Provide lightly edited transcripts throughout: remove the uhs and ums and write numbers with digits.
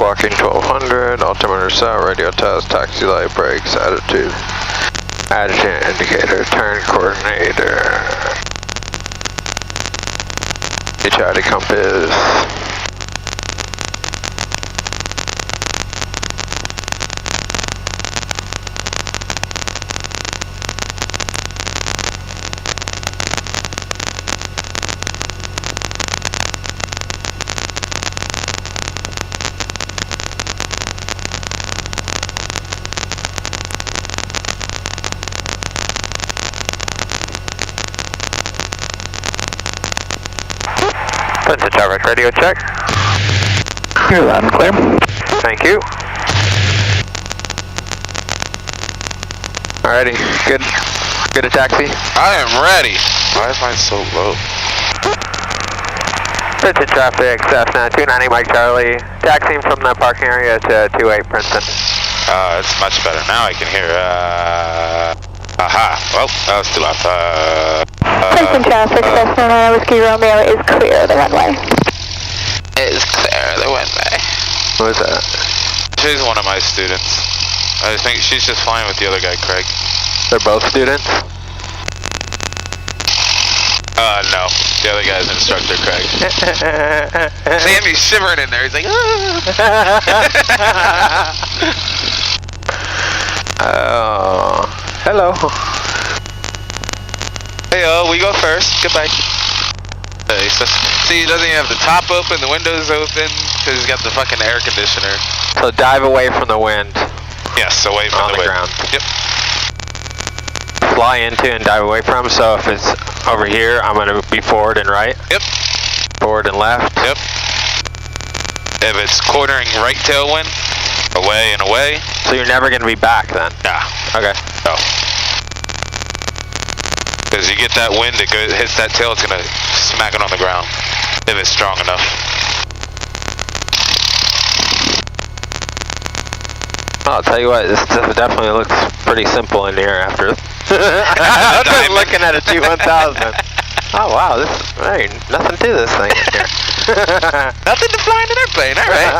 Squawking 1200, altimeter set, radio test, taxi light, brakes, attitude, adjunct indicator, turn coordinator, HID compass. Princeton traffic radio check. You're loud and clear. Thank you. Alrighty, good to taxi. I am ready. Why am I so low? Princeton traffic, Cessna 290 Mike Charlie, taxiing from the parking area to 28 Princeton. It's much better. Now I can hear, aha. Well, that was too loud. Princeton traffic, Cessna 9 Whiskey Romeo is clear of the runway. It is clear of the runway. Who is that? She's one of my students. I think she's just flying with the other guy, Craig. They're both students? No. The other guy's instructor, Craig. Sammy's shivering in there. He's like, oh. Hello. Hey, we go first. Goodbye. See, he doesn't even have the top open, the windows open, because he's got the fucking air conditioner. So dive away from the wind. Yes, away from the wind. Ground. Yep. Fly into and dive away from, so if it's over here, I'm going to be forward and right. Yep. Forward and left. Yep. If it's quartering right tailwind, away and away. So you're never going to be back then? Nah. Okay. No. Because you get that wind, it hits that tail, it's going to smack it on the ground, if it's strong enough. I'll tell you what, this definitely looks pretty simple in here after. I'm just looking at a T1000. Oh wow, this is nothing to this thing in here. Nothing to fly in an airplane, alright.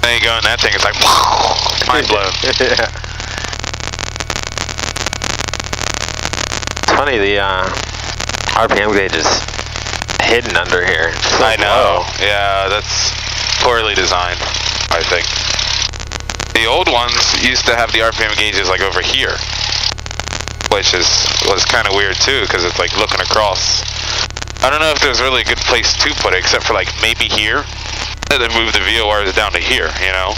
Then you go in that thing, it's like, mind blown. Yeah. It's funny, the RPM gauge is hidden under here. So I know. low. Yeah, that's poorly designed, I think. The old ones used to have the RPM gauges like over here, which was kind of weird too, because it's like looking across. I don't know if there's really a good place to put it, except for like maybe here, and then move the VORs down to here, you know?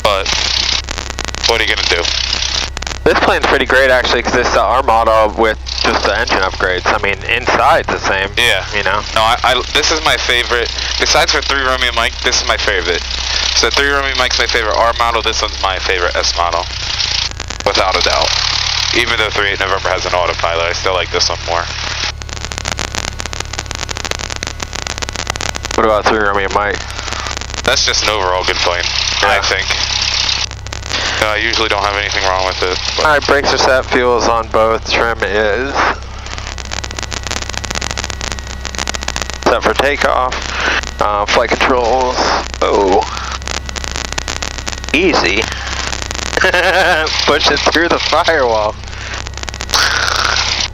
But what are you gonna do? This plane's pretty great actually, because it's the R model with just the engine upgrades. I mean, inside's the same. Yeah. You know? No, this is my favorite. Besides for 3 Romeo Mike, this is my favorite. So 3 Romeo Mike's my favorite R model, this one's my favorite S model. Without a doubt. Even though 38 November has an autopilot, I still like this one more. What about 3 Romeo Mike? That's just an overall good plane, I think. I usually don't have anything wrong with it. Alright, brakes are set, fuel is on both, trim is set for takeoff, flight controls, oh, easy, push it through the firewall.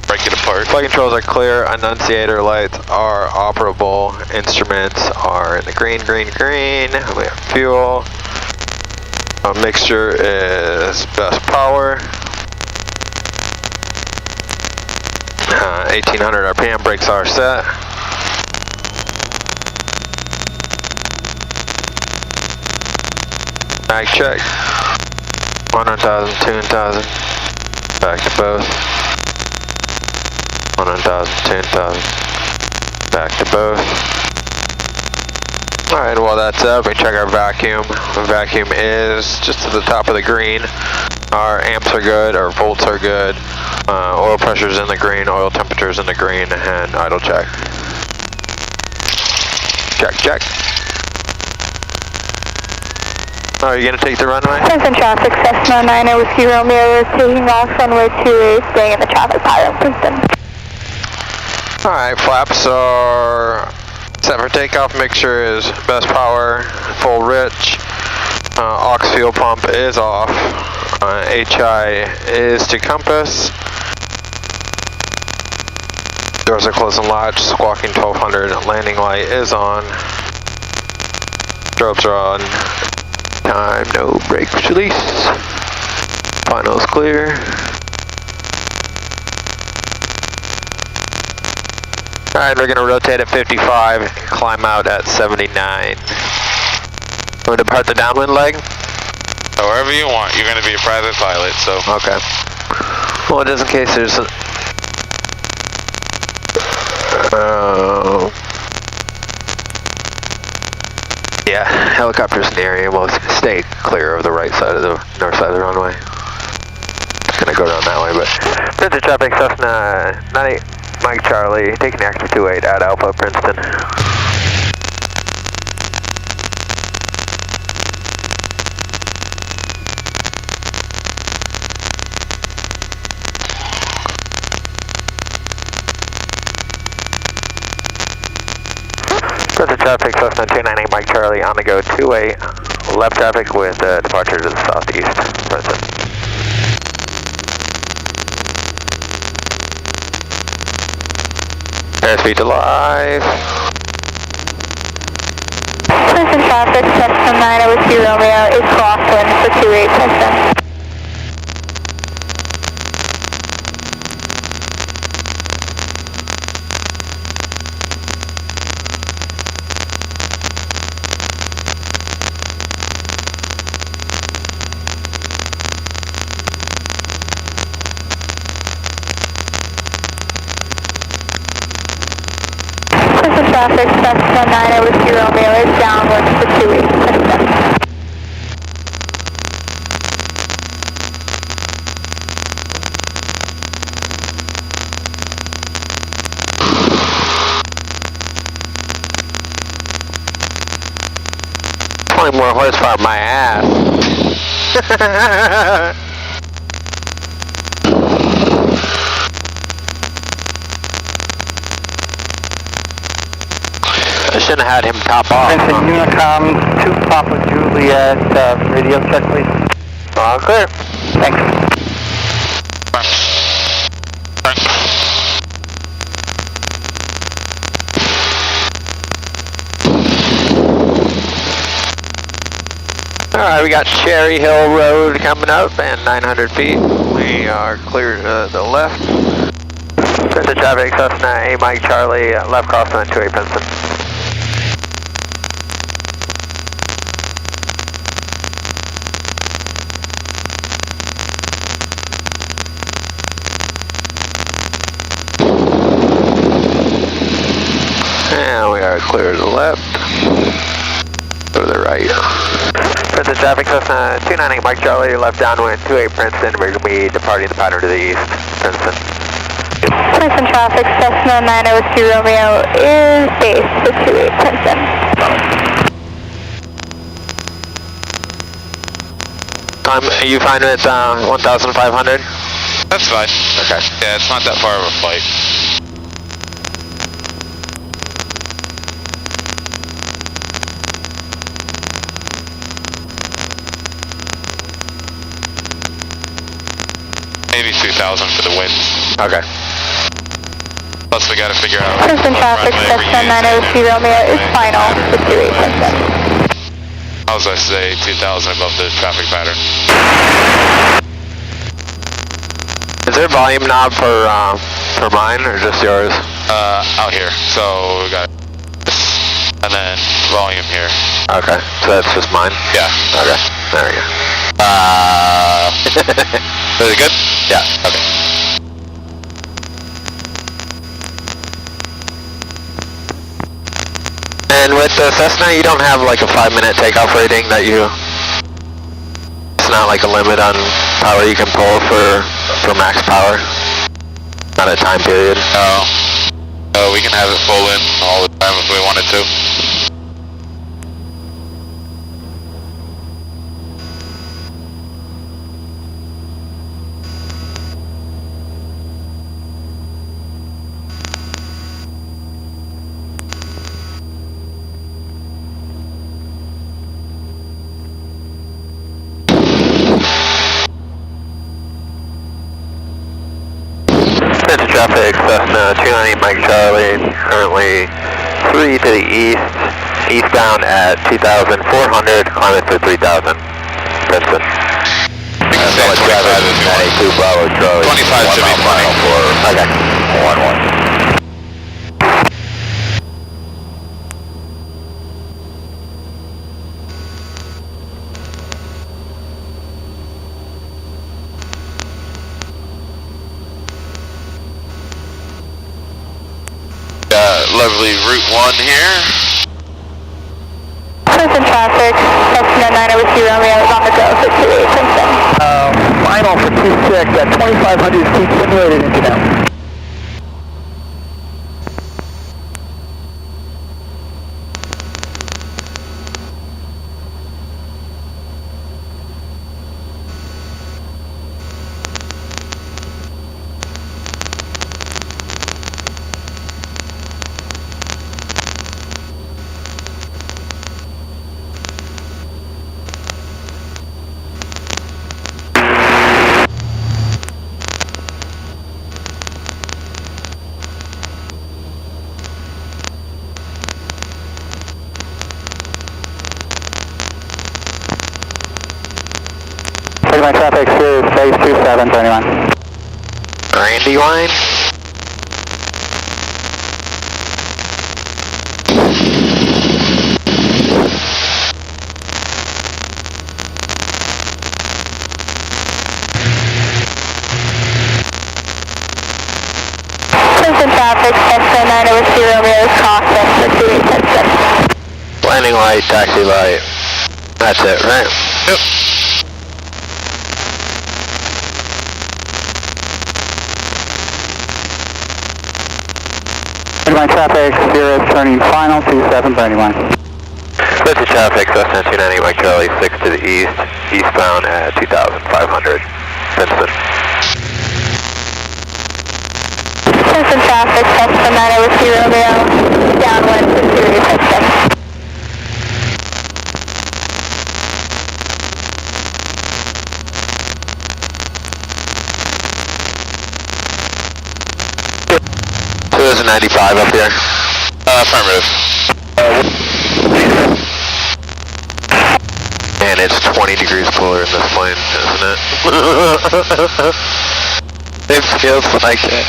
Break it apart. Flight controls are clear, annunciator lights are operable, instruments are in the green, we have fuel. Mixture is best power. 1800 RPM, brakes are set. Mag check. 1,000, 2,000. Back to both. 1,000, 2,000. Back to both. Alright, while that's up, we check our vacuum. The vacuum is just to the top of the green. Our amps are good, our volts are good. Oil pressure's in the green, oil temperature's in the green, and idle check. Check. Oh, are you going to take the runway? Princeton traffic, Cessna 9 Whiskey Romeo is taking off runway 28, staying in the traffic pattern, Princeton. Alright, flaps are Set for takeoff mixture is best power, full rich. Aux fuel pump is off. HI is to compass. Doors are closed and latched. Squawking 1200. Landing light is on. Strobes are on. Time, no brakes release. Finals clear. Alright, we're going to rotate at 55 and climb out at 79. We'll depart the downwind leg? However you want. You're going to be a private pilot, so. Okay. Well, just in case there's a... yeah, helicopters in the area. We'll stay clear of the right side of the north side of the runway. It's going to go down that way, but... Princeton traffic, Cessna 98, Mike Charlie, taking the extra 28 at Alpha, Princeton. Princeton traffic, Cessna 298, Mike Charlie, on the go, 28, left traffic with departure to the southeast, Princeton. Airspeed to live. Princeton traffic, Cessna 9 Whiskey Romeo is crosswind for 28 Princeton. Traffic, Cessna 9 Whiskey Romeo is downwind for 28 Princeton. More horsepower, my ass. I shouldn't have had him top off. Princeton Unicom, 2 Papa Juliet, radio check please. All clear. Thanks. Alright, we got Cherry Hill Road coming up and 900 feet. We are clear to the left. Princeton traffic, Cessna 8 Mike Charlie, left crosswind 28 Princeton. And we are clear to the left. Go to the right. Princeton traffic, Cessna 298 Mike Charlie, left downwind 28 Princeton. We're going to be departing the pattern to the east, Princeton. Princeton traffic, Cessna 9 Whiskey Romeo is based for 28 Princeton. Are you fine with 1,500? That's fine. Okay. Yeah, it's not that far of a flight. Maybe 2,000 for the wind. Okay. Plus we gotta figure out... Princeton traffic, Cessna 9 Whiskey Romeo is final for 28 Princeton. How's I say 2,000 above the traffic pattern? Is there a volume knob for mine or just yours? Out here. So we got this, and then volume here. Okay, so that's just mine? Yeah. Okay, there we go. Is it good? Yeah, okay. And with the Cessna, you don't have like a 5-minute takeoff rating that you... It's not like a limit on power you can pull for max power? Not a time period? No. No, we can have it full in all the time if we wanted to. 290 Mike Charlie, currently 3 to the east, eastbound at 2,400, climbing for 3,000, Princeton. 25 Bravo Charlie. 25 should be fine. Okay, 1-1. Lovely Route 1 here. Princeton traffic, Cessna 902 Romeo is on the go for 28 Princeton. Final for 26 at 2,500 feet simulated incident. My traffic is phase 2721. Randy line. Princeton traffic, Cessna 902 Romeo is crossing for 28 Princeton. Landing light, taxi light. That's it, right? Yep. My traffic, 0 turning final, 2731. This is traffic, Cessna 290 Mike Charlie, 6 to the east, eastbound at 2,500, Princeton. Princeton traffic, Cessna 902 Romeo, downwind for 28 Princeton. So there's a 95 up here. Affirmative. And it's 20 degrees cooler in this plane, isn't it? It feels like it.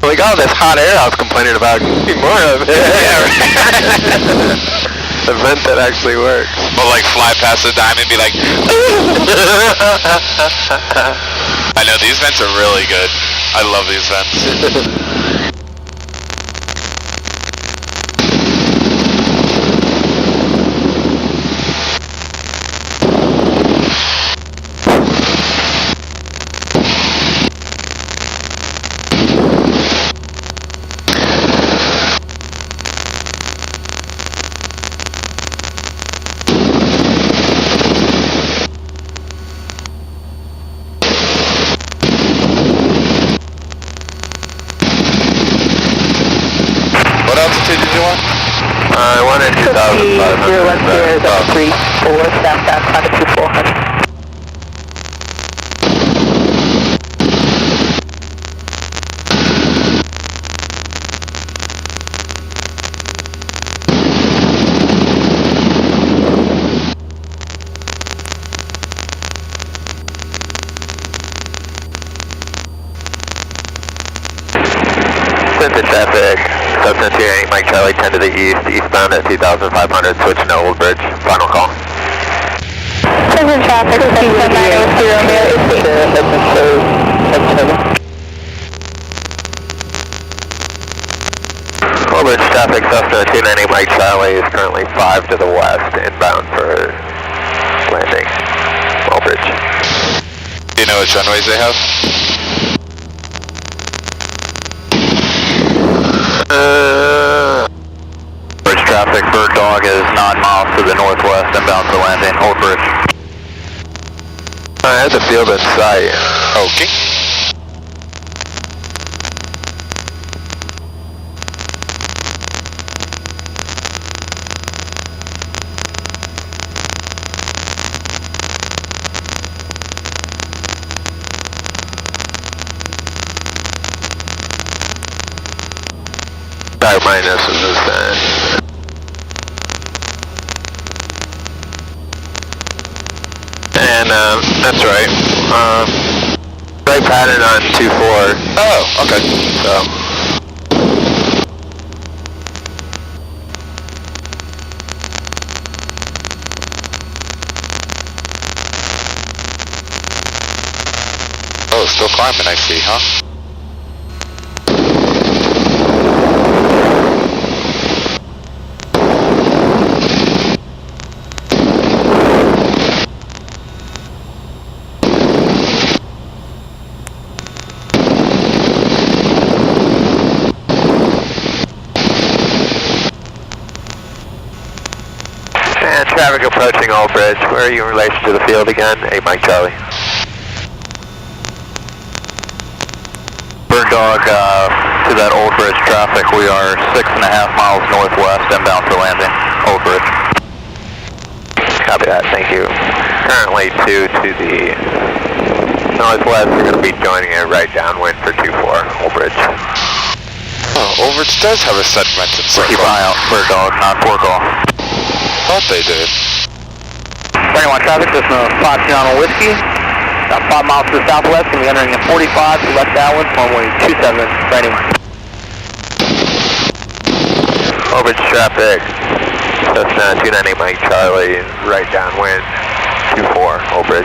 Like, oh, this hot air I was complaining about. Need more of it. Yeah, right. The vent that actually works. We'll like fly past the diamond and be like, I know, these vents are really good. I love these vents. I wanted 2,500. 010 southbound, Honda 2400. Center traffic, Cessna 290 Mike Charlie, 10 to the east, eastbound at 2,500, switching to Old Bridge. Final call. Princeton traffic, Cessna 902 Romeo is Old Bridge traffic, Cessna 290 Mike Charlie is currently 5 to the west, inbound for landing. Old Bridge. Do you know which runways they have? Bridge traffic, Bird Dog is 9 miles to the northwest, inbound for landing, Old Bridge. I had the field in sight. Okay. Air minus is descent. And that's right. Right pattern on 2-4. Oh, okay. So. Oh, still climbing, I see, huh? And traffic approaching Old Bridge. Where are you in relation to the field again? 8 Mike Charlie. Bird Dog, to that Old Bridge traffic, we are 6.5 miles northwest inbound for landing. Old Bridge. Copy that, thank you. Currently 2 to the northwest. We're going to be joining it right downwind for 2-4, Old Bridge. Oh, Old Bridge does have a segmented circle. Keep an eye out, Bird Dog, 9-4 call. Thought they did. 21 traffic, Cessna 172R Whiskey. About 5 miles to the southwest, and we're entering at 45 to left downwind, runway 27, landing. Old Bridge traffic. Cessna 298 Mike Charlie, right downwind, 2-4, Old Bridge.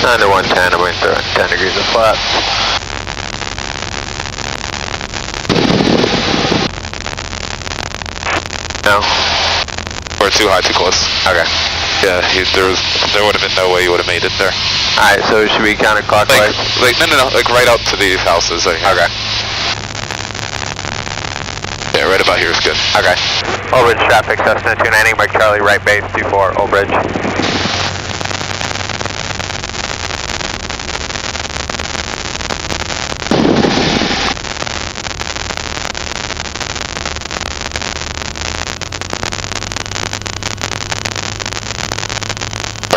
Under 110, I'm going through 10 degrees of flaps. No? Or too high, too close. Okay. Yeah, there would have been no way you would have made it there. Alright, so should we counterclockwise? No, like right out to these houses. Like, Okay. Yeah, right about here is good. Okay. Old Bridge traffic, Cessna 290 Mike Charlie, right base, 2-4, Old Bridge.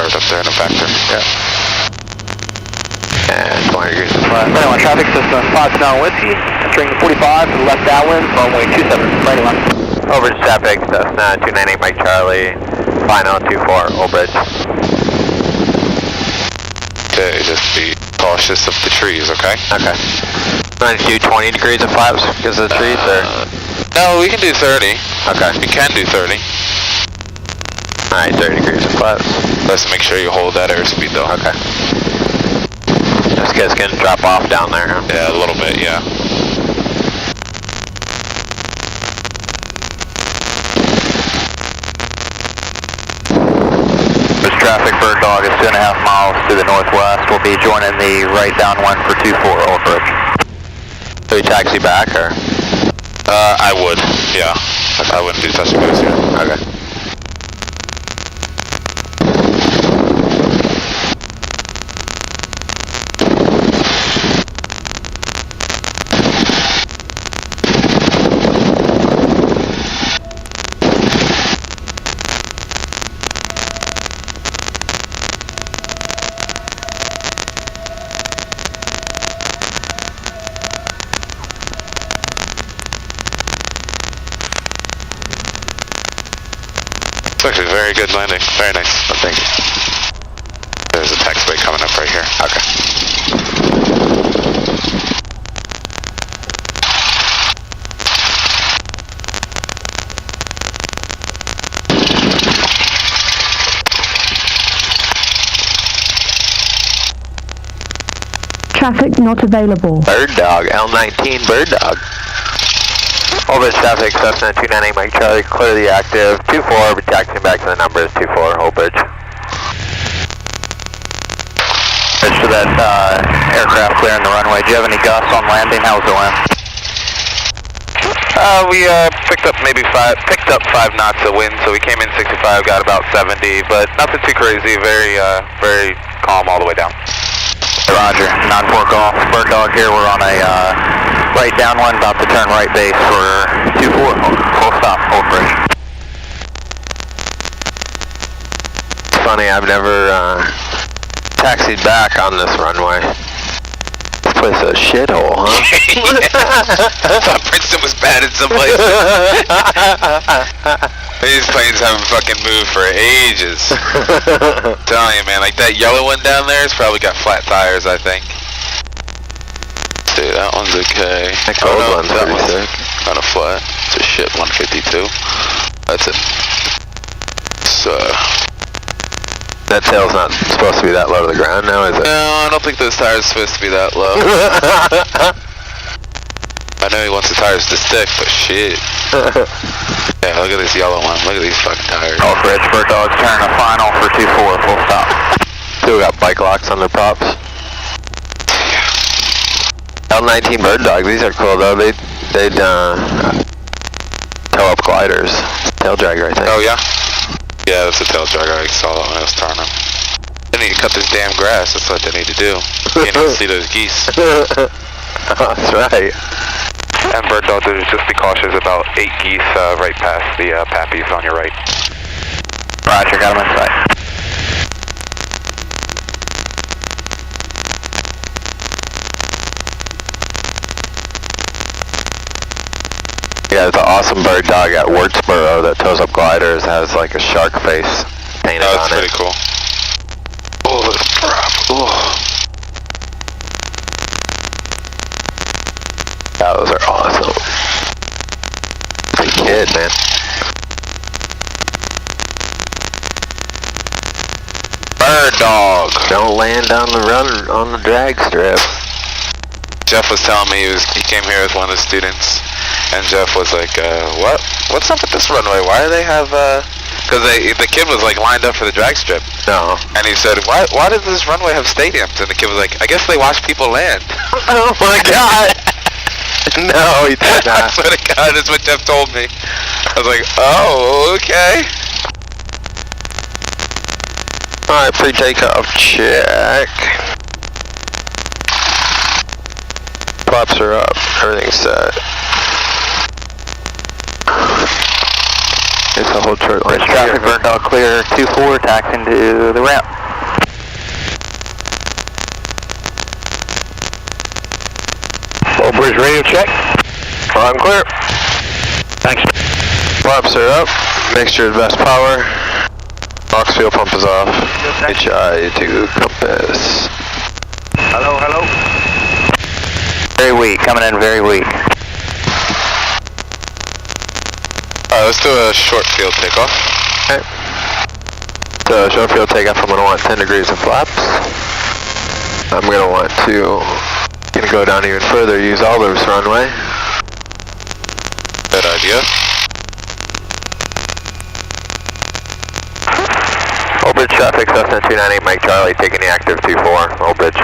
Up there in a vector. Yeah. And 20 degrees of flat. 21 traffic, Cessna 172R Whiskey. Entering the 45 to the left downwind, runway 27, landing line. Old Bridge traffic, Cessna 298 Mike Charlie, final 2-4, Old Bridge. Okay, just be cautious of the trees, okay? Okay. Want to do 20 degrees of flaps because of the trees, or? No, we can do 30. Okay. We can do 30. Alright, 30 degrees of flaps. Let's make sure you hold that airspeed though. Okay. This guy's gonna drop off down there, huh? Yeah, a little bit, yeah. This traffic, Bird Dog, is 2.5 miles to the northwest. We'll be joining the right downwind for 2-4, Old Bridge. Do we taxi back, or? I would, yeah. I wouldn't do touch and goes here. Okay. It's actually a very good landing. Very nice. Oh, thank you. There's a taxiway coming up right here. Okay. Traffic not available. Bird Dog, L19 Bird Dog. Old Bridge traffic, Cessna 298 Mike Charlie, clearly active. 2-4, we're taxiing back to the numbers, 2-4, Old Bridge. Bridge to that aircraft clearing the runway. Do you have any gusts on landing? How's it land? We picked up five knots of wind, so we came in 65, got about 70, but nothing too crazy. Very calm all the way down. Roger, 9-4 golf, Bird Dog here. We're on a right downwind, about to turn right base for 24, full stop, hold bridge. It's funny, I've never taxied back on this runway. This place is a shithole, huh? I thought Princeton was bad in some places. These planes haven't fucking moved for ages. I'm telling you, man, like that yellow one down there has probably got flat tires, I think. Dude, that one's okay. That gold one's that pretty one's sick. kind of flat. It's a shit 152. That's it. So, that tail's not supposed to be that low to the ground now, is it? no, I don't think those tires are supposed to be that low. I know he wants the tires to stick, but shit. Yeah, look at this yellow one. Look at these fucking tires. Golf bridge, Bird Dog's turn a final for 24, full stop. Still got bike locks on their props. L19 Bird Dog, these are cool though. They'd tow up gliders. Tail dragger, I think. Oh yeah? Yeah, that's a tail dragger. I saw that when I was turning them. They need to cut this damn grass. That's what they need to do. Can't even see those geese. That's right. And Bird Dog, just be cautious about 8 geese right past the pappies on your right. Roger, got him in sight. Yeah, there's an awesome Bird Dog at Wurtsboro that tows up gliders, has like a shark face painted Oh, on that's pretty it. cool. Oh, look at the prop. Oh. Yeah, those are awesome. It's a kid, man. Bird Dog. Don't land on the run on the drag strip. Jeff was telling me he came here with one of the students, and Jeff was like, what's up with this runway? Why do they have, because the kid was like lined up for the drag strip. No. And he said, why does this runway have stadiums? And the kid was like, I guess they watch people land. Oh my god! No, he did I not. swear to God, that's what Jeff told me. I was like, oh, okay. Alright, pre-takeoff check. Props are up, everything's set. It's a whole chart line. Traffic, Bird Dog clear, 24, tax into the ramp. Full bridge radio check. I'm clear. Thanks. Props are up, mixture of best power. Ox fuel pump is off. HI to compass. Hello, hello. Very weak, coming in very weak. Let's do a short field takeoff. Okay. So short field takeoff, I'm going to want 10 degrees of flaps. I'm going to want to go down even further, use all this runway. Good idea. Old Bridge traffic, Cessna 298, Mike Charlie, taking the active 24, Old Bridge.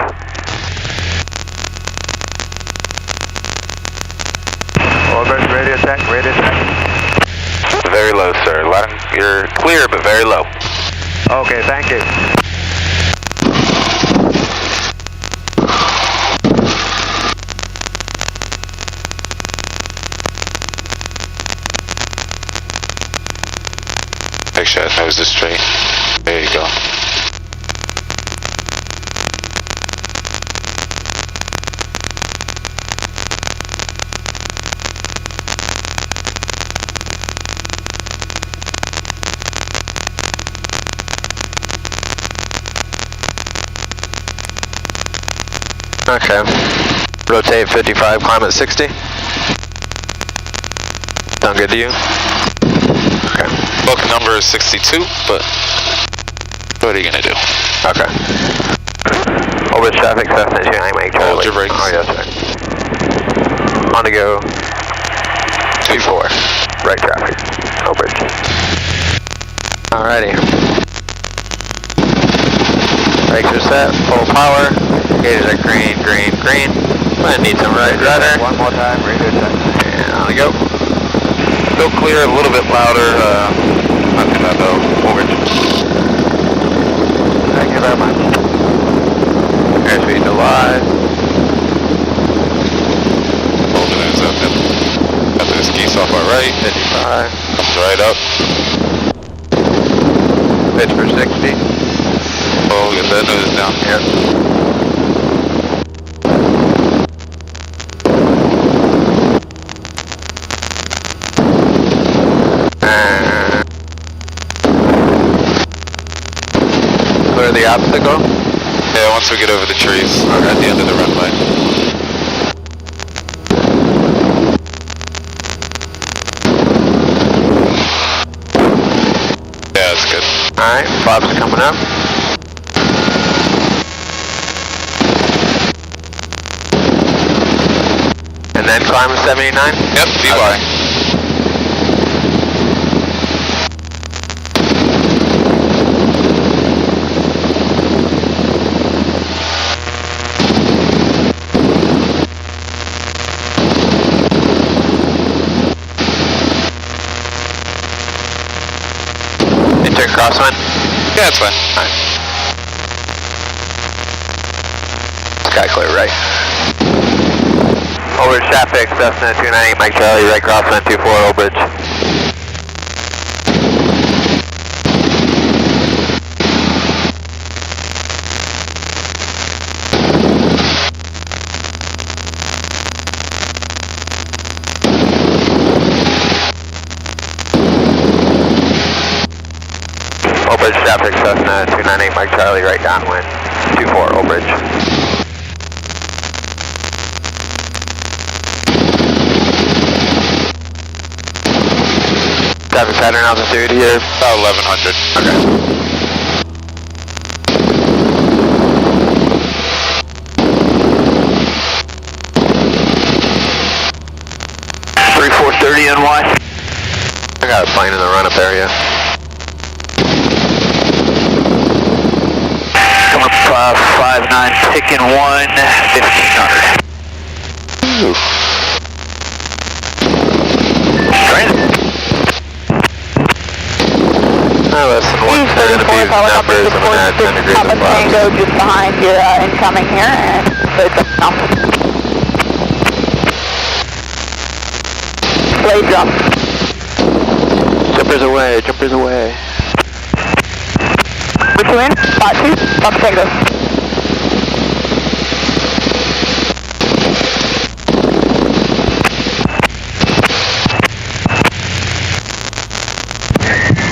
Old Bridge radio check, radio check. Very low, sir. You're clear, but very low. Okay, thank you. Make sure that nose is straight. There you go. Okay. Rotate 55, climb at 60. Sound good to you? Okay. Book number is 62, but what are you gonna do? Okay. Old Bridge traffic, Cessna 298, Mike Charlie. Hold your brakes. Oh, yes, sir. On to go. 24. Right traffic. Old Bridge. Alrighty. Brakes are set, full power. Gauges are green, green, green. Might need some right rudder. One more time, radio check. And on we go. Still clear, a little bit louder, not too bad though, over. Thank you very much. Airspeed to live. Holding it, up him. After this geese off our right, 55. comes right up. Pitch for 60. Oh, get that nose down. Yep. Clear the obstacle? Yeah, once we get over the trees, at the end of the runway. Yeah, that's good. Alright, Bob's coming up. And then climb 79? Yep, DY. Okay. Crosswind? Yeah, it's fine. Alright. Sky clear, right? Over traffic, Cessna 298, Mike Charlie, right crosswind 24, Old Bridge. Traffic, Cessna 298, Mike Charlie, right downwind, 24, Old Bridge. Traffic pattern altitude here? About 1100. Okay. 3430 NY. I got a plane in the run-up area. 59, picking 1, 1500. Ooh. Oh, listen, what's there going to be numbers? I'm going to add 10 degrees of flaps. Tango just behind your incoming here, and so it's up. Blade jump. Jumpers away, jumpers away. Which you in? Spot 2, Papa Tango.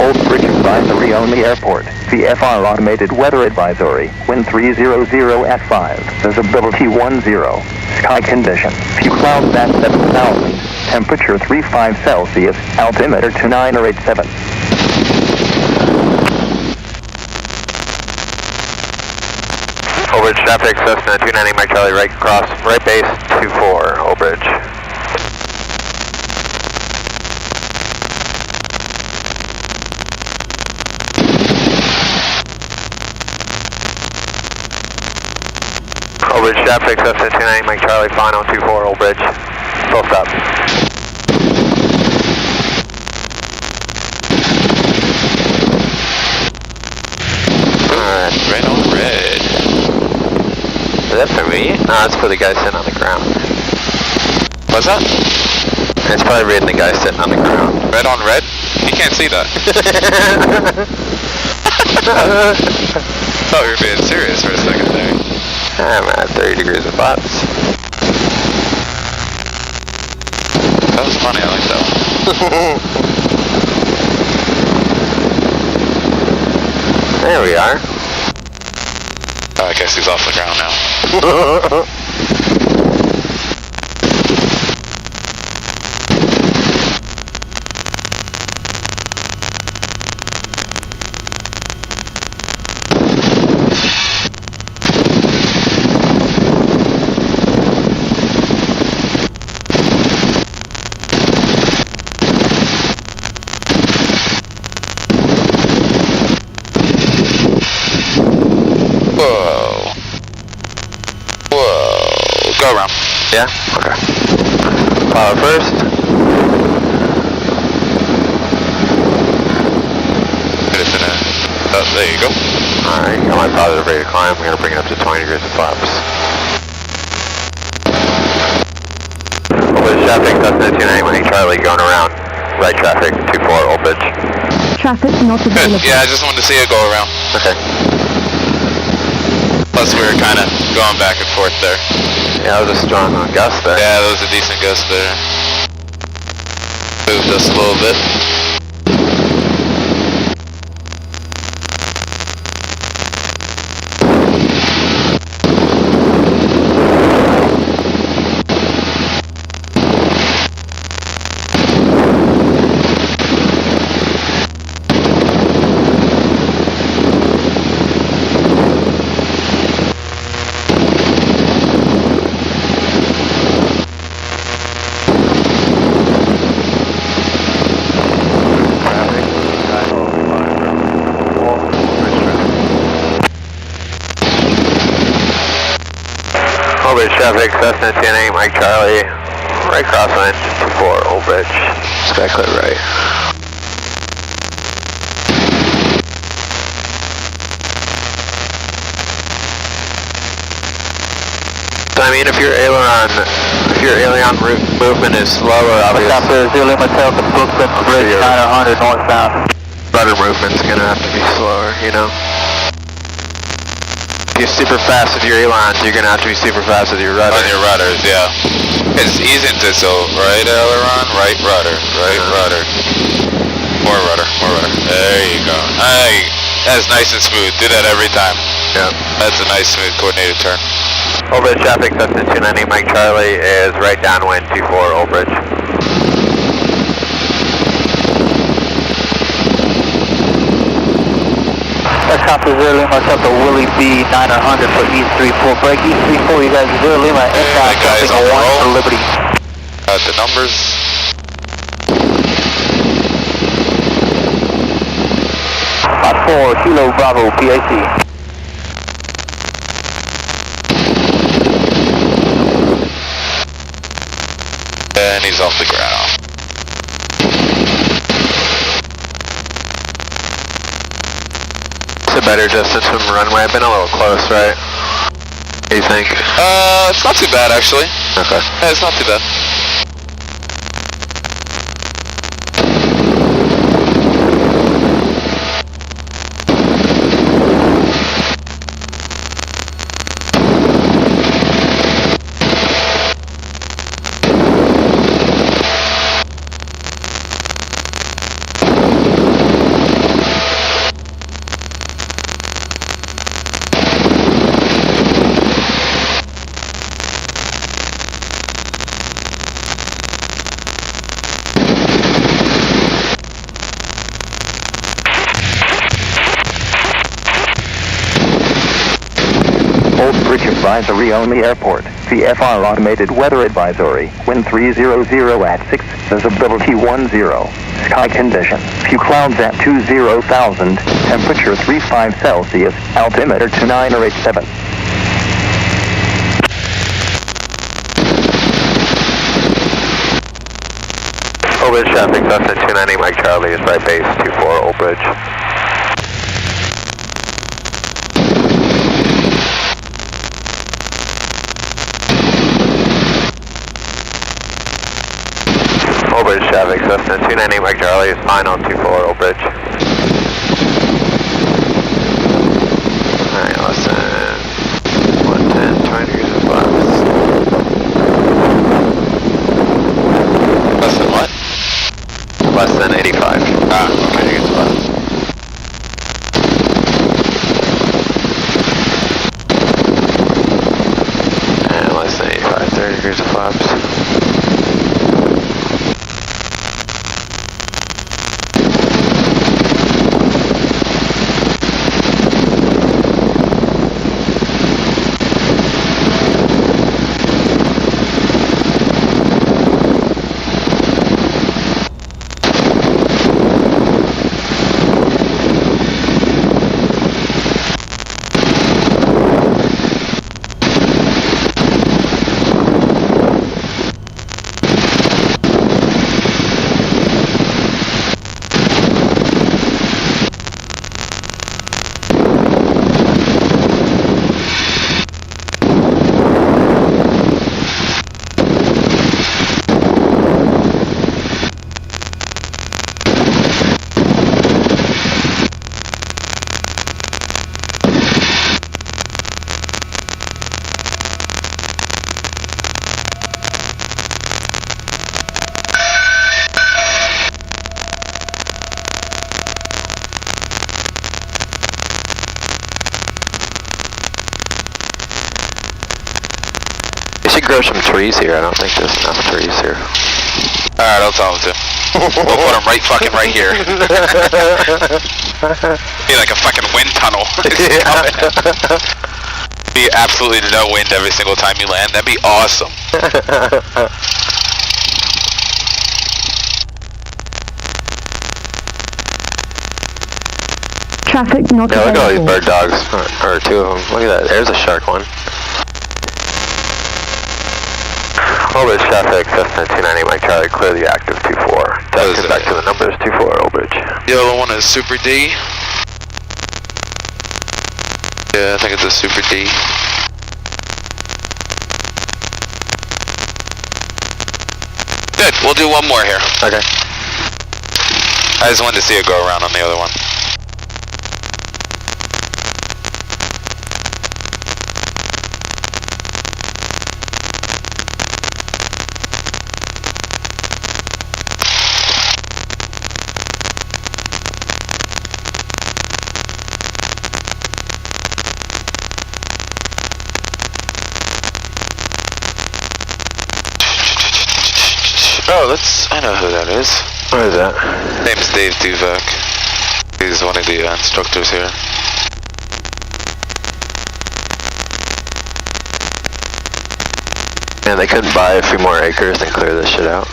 Old Bridge advisory on the airport. VFR automated weather advisory. Wind 300 at 5. Visibility 10. Sky conditions. Few clouds at 7,000. Temperature 35 Celsius. Altimeter 2987. Old Bridge traffic, Cessna 290, Mike Charlie, right cross, right base 24, Old Bridge. Old Bridge traffic, Cessna 290, Mike Charlie, final 24, Old Bridge. Full stop. Alright, red on red. Is that for me? No, that's for the guy sitting on the ground. What's that? It's probably reading the guy sitting on the ground. Red on red? You can't see that. Thought we were being serious for a second there. I'm at 30 degrees of flaps. That was funny, I like that one. There we are. Oh, I guess he's off the ground now. Go around. Yeah? Okay. Power first. Oh, there you go. Alright, got my positive rate of climb. We're going to bring it up to 20 degrees of flaps. Old Bridge traffic, Cessna 291 Charlie going around. Right traffic, 24 Old Bridge. Traffic not Good. available. Yeah, I just wanted to see it go around. Okay. Plus we were kind of going back and forth there. Yeah, that was a strong gust there. Yeah, that was a decent gust there. Moved us a little bit. Old Bridge traffic, Cessna 298 Mike Charlie. Right crosswind, 24 Old Bridge. Sky clear right. So I mean, if your aileron movement is slower, obviously. After Zulu myself and Brooklyn Bridge 900 northbound. Rudder movement's gonna have to be slower, you know? If you're super fast with your ailerons, you're gonna have to be super fast with your rudder. On your rudders, yeah. It's easy to so right aileron, right rudder, right rudder. More rudder, more rudder. There you go. Hey, that's nice and smooth. Do that every time. Yeah. That's a nice, smooth, coordinated turn. Old Bridge traffic, Cessna 298 Mike Charlie is right downwind, 24 Old Bridge. That's Copper 0 Lima, up to Willie B 900 for East 34. Break East 34, you guys, 0 Lima, inbound guys traffic on the 1 roll. for Liberty. The numbers. 4 Kilo Bravo PAC. And he's off the ground. It's a better distance from the runway. I've been a little close, right? What do you think? It's not too bad actually. Okay. Yeah, it's not too bad. Old Bridge advisory only airport. VFR automated weather advisory. Wind 300 at 6. Visibility 10. Sky condition. Few clouds at 20,000. Temperature 35 Celsius. Altimeter 2987. Old Bridge traffic, Cessna 298 Mike Charlie is right base, 24 Old Bridge. Old Bridge traffic, Cessna 298 Mike Charlie is final, 24 Old Bridge. Alright, less than 110, 20 degrees of flaps. Less than what? Less than 85. Ah, okay. 20 degrees of flaps. And less than 85, 30 degrees of flaps. grow some trees here. I don't think there's enough trees here. Alright, I'll tell him to. We'll put him right here. Be like a fucking wind tunnel. Be absolutely no wind every single time you land. That'd be awesome. Traffic not Yeah, look at all these available. bird dogs, or two of them. Look at that, there's a shark one. Old Bridge traffic, Cessna 298 Mike Charlie, clear the active 24. Get back to the numbers, 24, Old Bridge. The other one is Super D. Yeah, I think it's a Super D. Good, we'll do one more here. Okay. I just wanted to see it go around on the other one. Oh, I know who that is. What is that? Name's Dave Duvak. He's one of the instructors here. Man, they couldn't buy a few more acres and clear this shit out.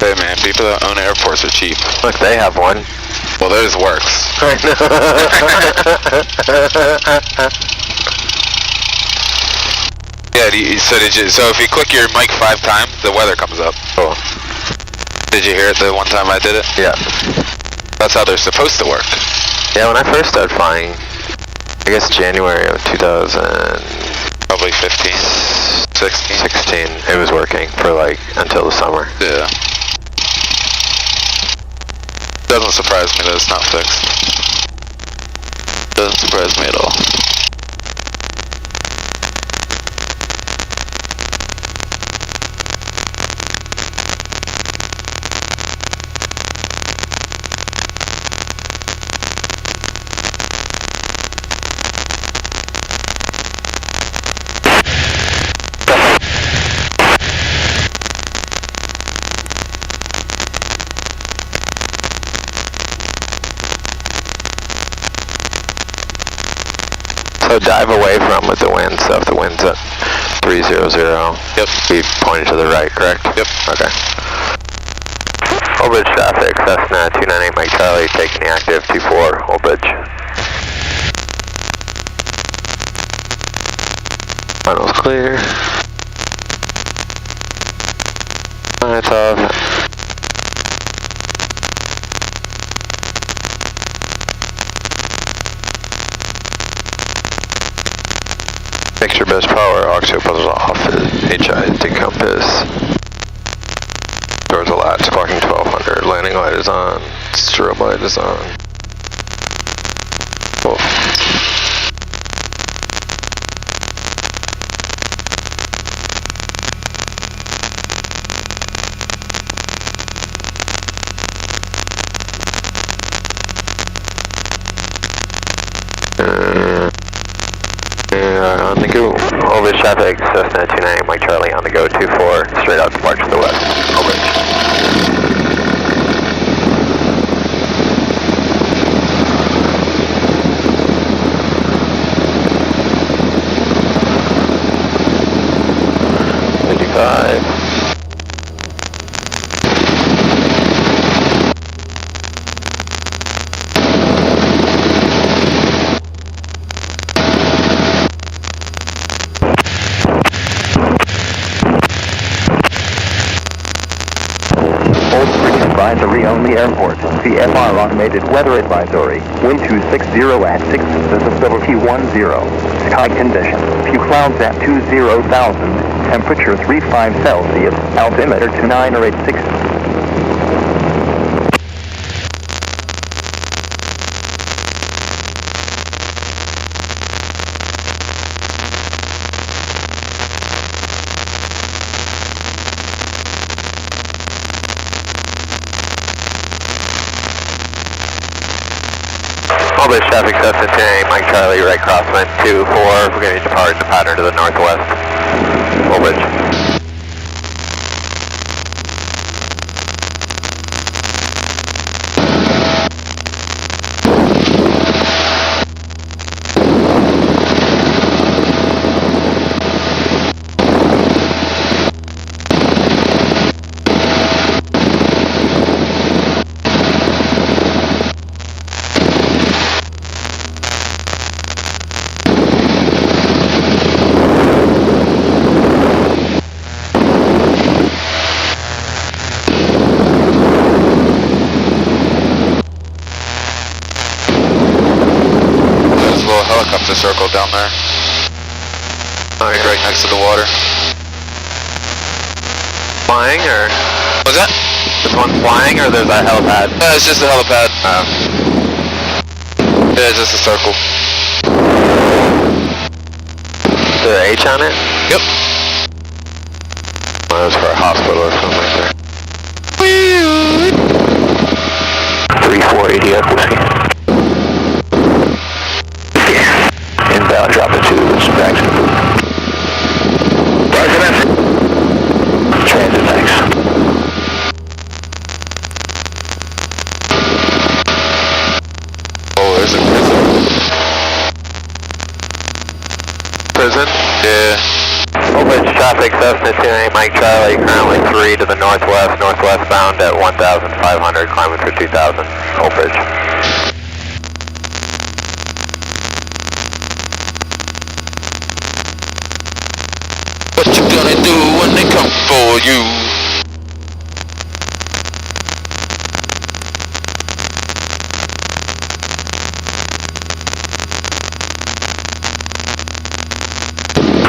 Hey man, people that own airports are cheap. Look, they have one. Well, theirs works. I know. Yeah, so if you click your mic 5 times, the weather comes up. Cool. Did you hear it the one time I did it? Yeah. That's how they're supposed to work. Yeah, when I first started flying, I guess January of 2000... Probably 15, 16. 16, it was working for like, until the summer. Yeah. Doesn't surprise me that it's not fixed. Doesn't surprise me at all. So dive away from with the wind, so if the wind's at 300, Yep. be pointing to the right, correct? Yep. Okay. Old Bridge traffic, Cessna 298 Mike Charlie, taking the active 24, Old Bridge. Funnel's clear. Lights off. Mixture best power, oxygen puzzles off, HI compass. Doors are latch, clocking 1200, landing light is on, strobe light is on. Cool. On the go. Old Bridge traffic, Cessna 298 Mike Charlie, on the go 24, straight out to March to the west, Old Bridge. Advisory on the airport. CFR automated weather advisory. Wind 260 at 6, visibility 10. Sky conditions. Few clouds at 20,000. Temperature 35 Celsius. Altimeter 29 or 86. Bridge traffic, Cessna 10, Mike Charlie, right crosswind 24, we're going to depart in the pattern to the northwest. Full bridge. Helicopter circle down there. Right next to the water. Flying or? What's that? There's one flying or there's a helipad? It's just a helipad. Yeah, it's just a circle. Is there an H on it? Yep. Well, that was for a hospital or something like that. 3480 whiskey. Inbound, drop it to Jackson. Roger that. Transit, thanks. Oh, there's a prison. Prison? Yeah. Full bridge traffic, Cessna 10, Mike Charlie, currently 3 to the northwest, northwest bound at 1,500, climbing for 2,000. Full bridge. What you gonna do when they come for you?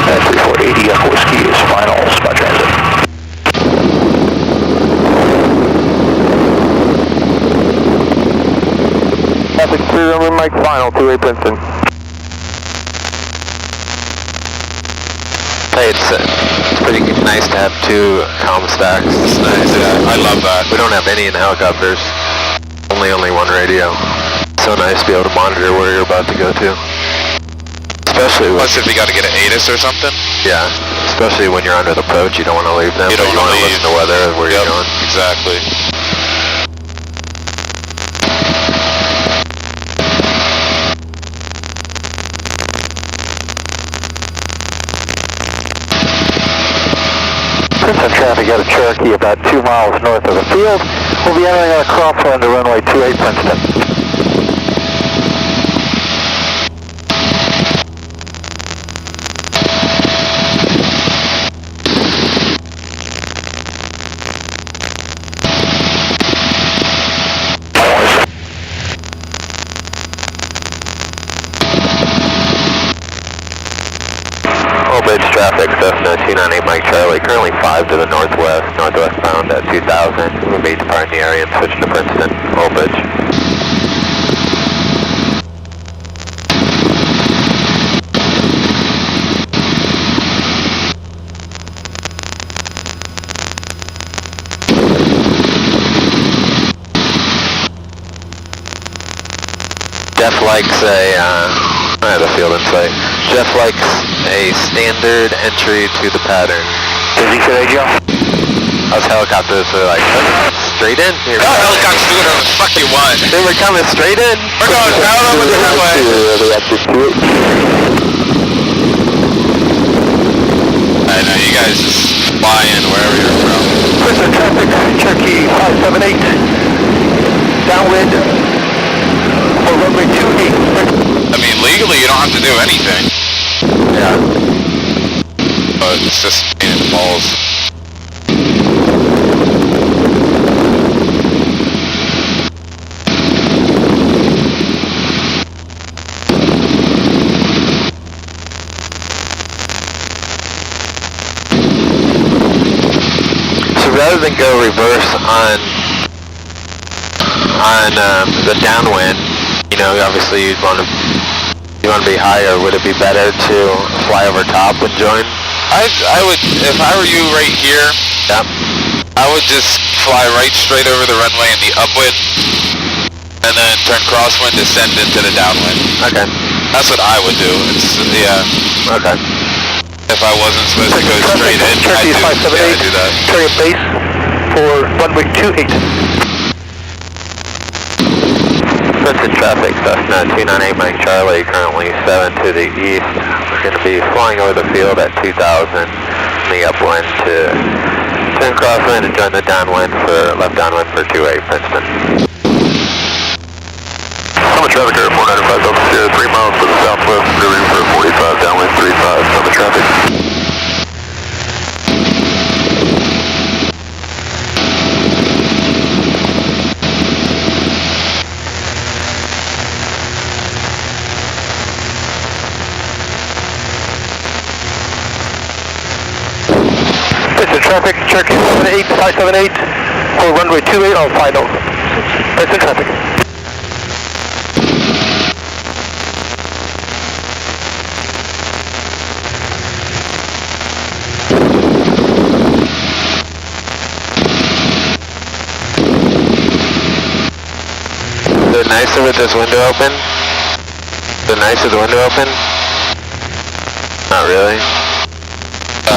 At 3480 whiskey is final, spot transit. Traffic 3, Mike final, 2-8 Princeton. Hey, it's pretty nice to have 2 comm stacks. It's nice, yeah. I love that. We don't have any in the helicopters. Only one radio. So nice to be able to monitor where you're about to go to. Especially Plus if you gotta get an ATIS or something. yeah, especially when you're under the approach, you don't want to leave them. You don't want wanna to leave. listen to weather and where you're going. Exactly. Princeton traffic out of Cherokee about 2 miles north of the field. We'll be entering on a crosswind to runway 28 Princeton. Bridge traffic, Cessna 298 Mike Charlie, currently 5 to the northwest, northwest bound at 2,000. We'll be departing the area and switching to Princeton, Old Bridge. Jeff likes I have a field insight. Jeff likes a standard entry to the pattern. Does he say, Joe? Us helicopters are like, straight in? Here we No, go. helicopters do whatever the fuck you want. They were coming straight in. We're going down over the runway. I know, you guys just fly in wherever you're from. Princeton traffic, Cherokee 578. Downwind for runway 28. I mean, legally you don't have to do anything. Yeah. But it's just pain in the balls. So rather than go reverse on the downwind, you know, obviously you want to be higher. Would it be better to fly over top and join? I would, if I were you right here, Yep. I would just fly right straight over the runway in the upwind and then turn crosswind, descend into the downwind. Okay. That's what I would do. It's, yeah. Okay. If I wasn't supposed to go straight in, I'd do that. Target base for runway 28. Princeton traffic, Cessna 298 Mike Charlie, currently 7 to the east. We're going to be flying over the field at 2,000 in the upwind to turn crosswind and join the downwind for left downwind for 28 Princeton. Summit traffic air 495 Delta Sierra, 3 miles to the southwest, clearing for 45 downwind 35, Summit traffic. Traffic, Cherokee 578 for runway 28 on final. Princeton traffic. Is it nicer with this window open? Is it nice with the window open? Not really.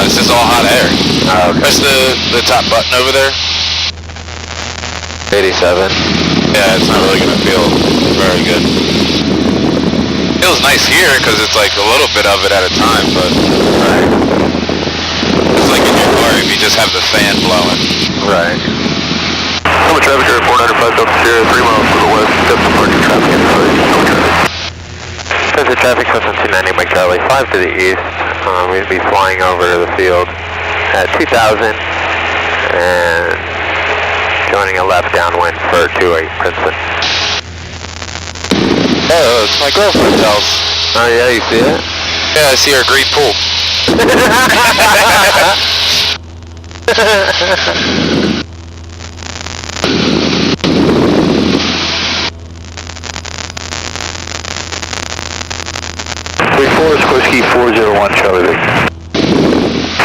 It's just all hot air. Oh, okay. Press the top button over there. 87. Yeah, it's not really gonna feel very good. Feels nice here because it's like a little bit of it at a time, but it's like in your car if you just have the fan blowing. Right. Summit traffic air 495 Delta Sierra, 3 miles to the west, step departure traffic inside, Summit traffic. Princeton traffic, Cessna 298 Mike Charlie, 5 to the east. We're going to be flying over to the field at 2,000 and joining a left downwind for 28 Princeton. Oh, it's my girlfriend's house. Oh yeah, you see it? Yeah, I see her green pool. Forest Whiskey 401 Charlie Victor.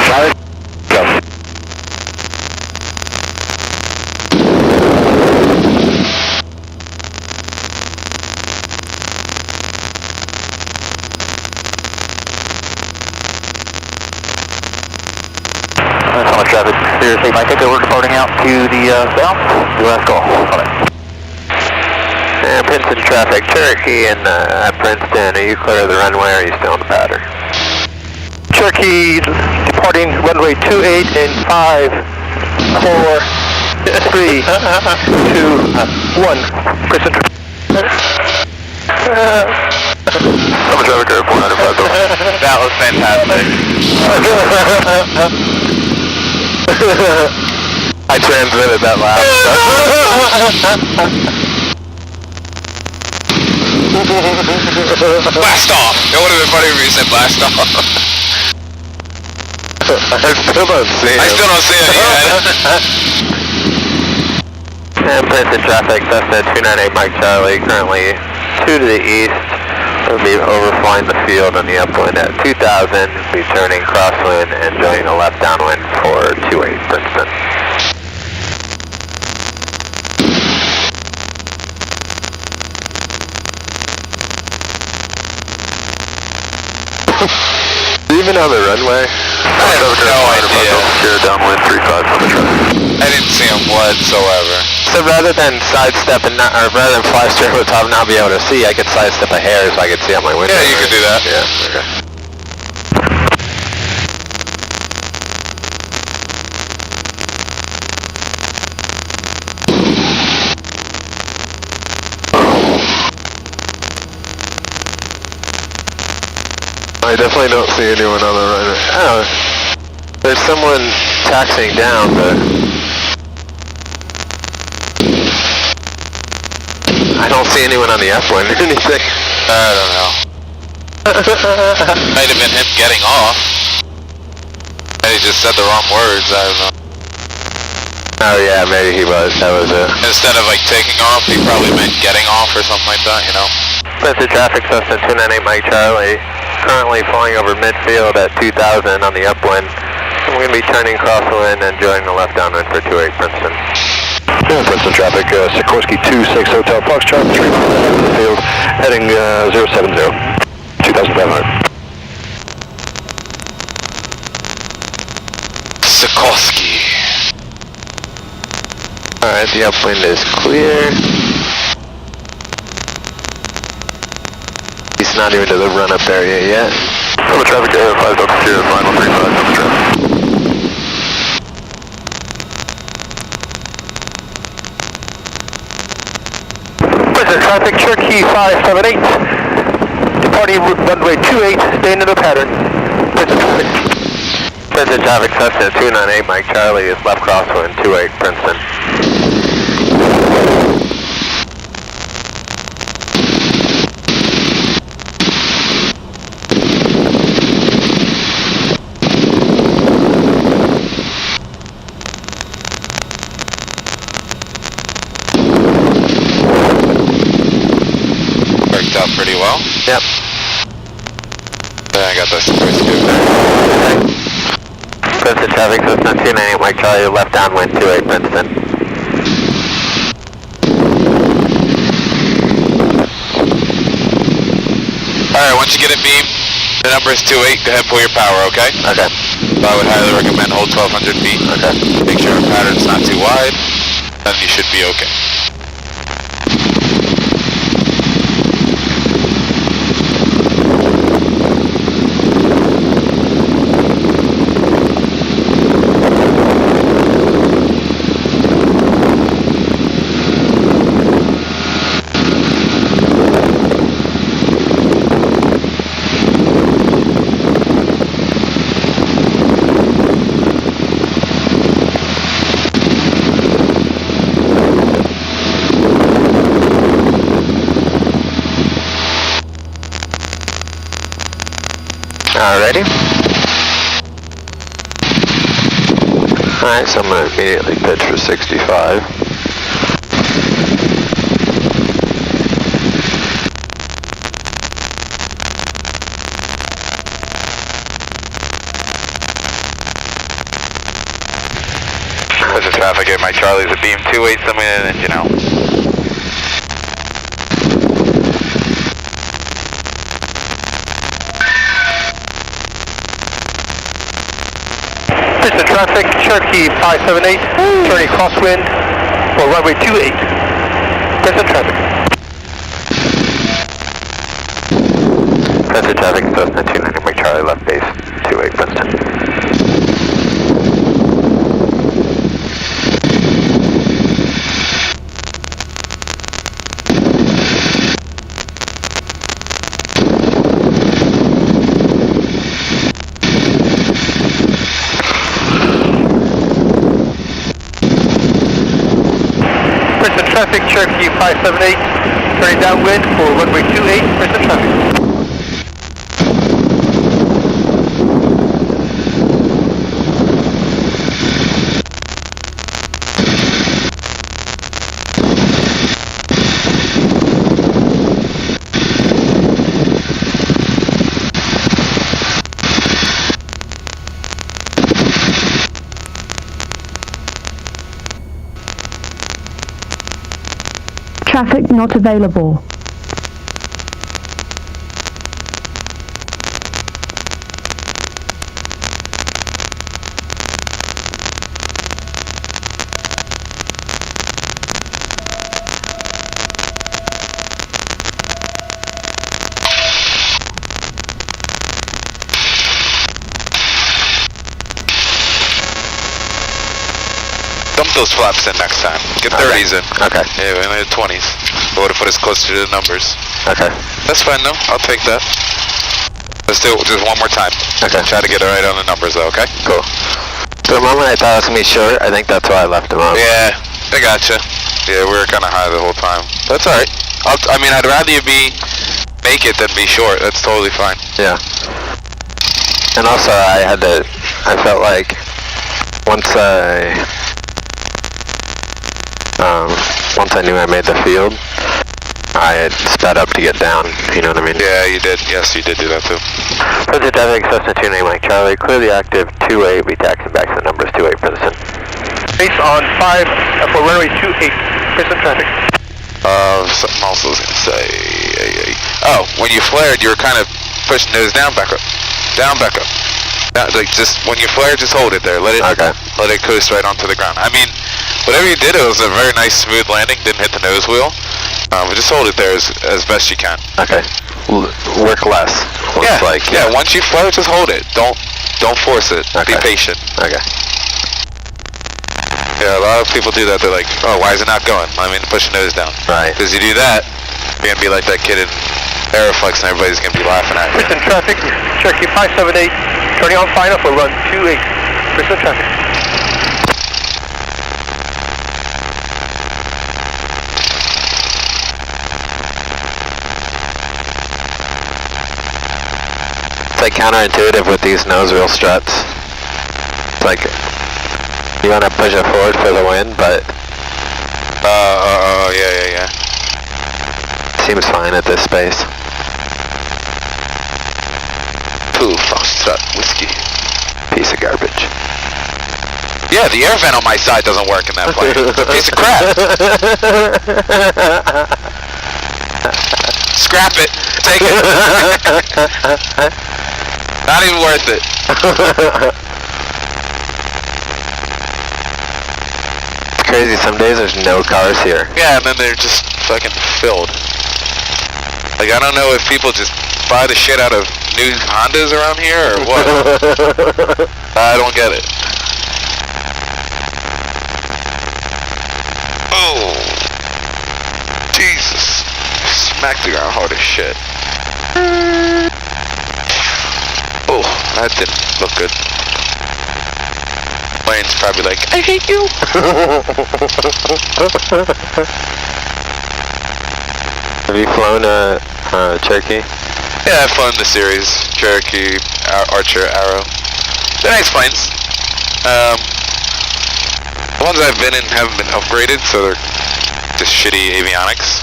Charlie, go. That's how much traffic. Seriously, I think we're departing out to the south. The last call. On it. And Princeton traffic, Cherokee and at Princeton, are you clear of the runway or are you still on the pattern? Cherokee departing runway 28 in 5, 4, 3, 2, 1. Princeton. Summit traffic air 495 Delta. That was fantastic. I transmitted that last stuff. Blast off! It would have been funny if you said blast off. I still don't see it. I still don't see it yet. And Princeton traffic, Cessna 298 Mike Charlie, currently 2 to the east. We'll be overflying the field on the upwind at 2,000, be turning crosswind and joining a left downwind for 28 Princeton. Do you even have a runway? I have no idea. Downwind 35 Summit traffic. I didn't see him whatsoever. So rather than sidestep and not, or rather than fly straight over the top and not be able to see, I could sidestep a hair so I could see out my window. Yeah, you could do that. Yeah, okay. I definitely don't see anyone on the runway. Oh, there's someone taxiing down, but I don't see anyone on the upwind or anything. I don't know. Might have been him getting off. He just said the wrong words, I don't know. Oh yeah, maybe he was, that was it. Instead of like taking off, he probably meant getting off or something like that, you know? Princeton traffic, Cessna 298 Mike Charlie, currently flying over midfield at 2,000 on the upwind. We're going to be turning crosswind and joining the left downwind for 28 Princeton. Yeah, Princeton traffic, Sikorsky 26 Hotel Foxtrot, 3 miles ahead of the field, heading 070, 2,500. Sikorsky. Alright, the upwind is clear. He's not even to the run-up area yet. Summer traffic, 5 Delta Sierra, final 35, Summer traffic. Princeton traffic, Cherokee 578. Departing runway 28, staying in the pattern. Princeton traffic. Princeton traffic, Cessna 298 Mike Charlie is left crosswind 28 Princeton. Worked out pretty well. Yep. Then I got this first scoop there. Princeton traffic, Cessna 298 Mike Charlie left downwind 28 Princeton. Alright, once you get it beamed, the number is 28, go ahead and pull your power, okay? Okay. So I would highly recommend hold 1200 feet. Okay. Make sure your pattern's not too wide, then you should be okay. Alrighty. Alright, so I'm going to immediately pitch for 65. There's a traffic at my Charlie's a beam 28, something in an engine out. Princeton traffic, Cherokee 578, turning crosswind for runway 28. Princeton traffic. Princeton traffic, Cessna 290 Mike Charlie left base 28 Princeton. Princeton traffic, Cherokee 578, turning downwind for runway 28, Princeton traffic. Traffic not available. Dump those flaps in next time. Get 30s in. Okay. Yeah, we only had 20s. I would have put us closer to the numbers. Okay. That's fine though, I'll take that. Let's do it just one more time. Okay. Try to get it right on the numbers though, okay? Cool. For the moment I thought it was going to be short. I think that's why I left him on. Yeah, I gotcha. Yeah, we were kind of high the whole time. That's alright. I mean, I'd rather you make it than be short. That's totally fine. Yeah. And also I felt like once I knew I made the field, I had sped up to get down, you know what I mean? Yeah, you did. Yes, you did do that too. Princeton traffic, Cessna 298 Mike Charlie, clearly active 28, we taxing back to the numbers 28 Princeton. Base on 5 for runway 28, Princeton traffic. Something else I was gonna say. Oh, when you flared, you were kind of pushing nose down, back up. Down, back up. Like just, when you flare, just hold it there. Let it coast right onto the ground. I mean, whatever you did, it was a very nice smooth landing, didn't hit the nose wheel. But just hold it there as best you can. Okay. Work less. Once you flare, just hold it. Don't force it. Okay. Be patient. Okay. Yeah, a lot of people do that. They're like, oh, why is it not going? I mean, push your nose down. Right. Because you do that, you're going to be like that kid in Aeroflex and everybody's going to be laughing at you. Princeton traffic, Cherokee 578, turning on final for run 28, Princeton traffic. It's like counterintuitive with these nose wheel struts. It's like you want to push it forward for the wind, but yeah. seems fine at this space. Ooh, Foxtrot whiskey. Piece of garbage. Yeah, the air vent on my side doesn't work in that plane. It's a piece of crap. Scrap it. Take it. Not even worth it. It's crazy, some days there's no cars here. Yeah, and then they're just fucking filled. Like, I don't know if people just buy the shit out of new Hondas around here or what. I don't get it. Oh, Jesus. Smacked the ground hard as shit. Oh, that didn't look good. Plane's probably like, I hate you. Have you flown a Cherokee? Yeah, I've flown the series, Cherokee, Archer, Arrow. They're nice planes. The ones I've been in haven't been upgraded, so they're just shitty avionics.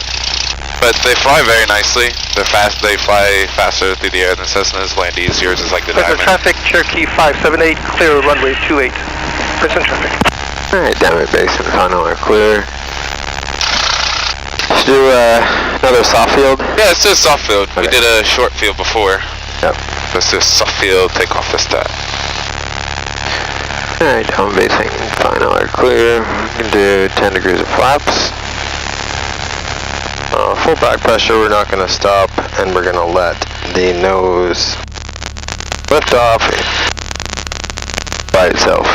But they fly very nicely. They're fast. They fly faster through the air than Cessnas. Land easier, just like the Princeton Diamond. traffic, Cherokee 578, clear runway 28, Princeton traffic. Alright, Diamond Basin final are clear. Let's do another soft field. Yeah, it's just soft field. Okay. We did a short field before. Yep. Let's do soft field, take off this stat. Alright, Diamond Basin final are clear. We can do 10 degrees of flaps. Full back pressure, we're not going to stop, and we're going to let the nose lift off by itself.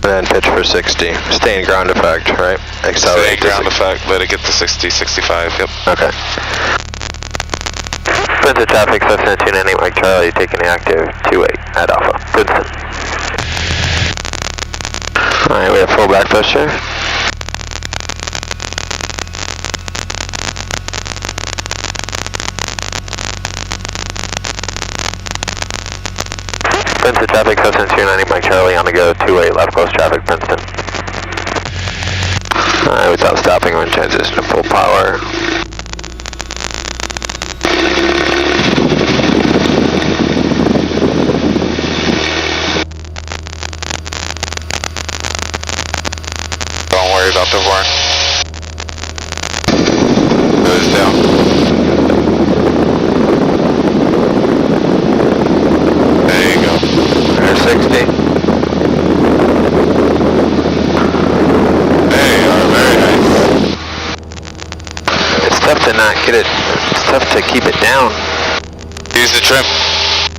And then pitch for 60. Stay in ground effect, right? Accelerate. Stay in ground effect, let it get to 60, 65, yep. Okay. Princeton traffic, Cessna 298 Mike Charlie, taking the active 28 at Alpha. Princeton. Alright, we have full back pressure. Princeton traffic, Cessna 290 Mike Charlie on the go, 28 left close traffic, Princeton. Alright, without stopping, we're in transition to full power. Don't worry about the horn. Nose down. There you go. There's 60. There you are, very nice. It's tough to not get it, it's tough to keep it down. Use the trim.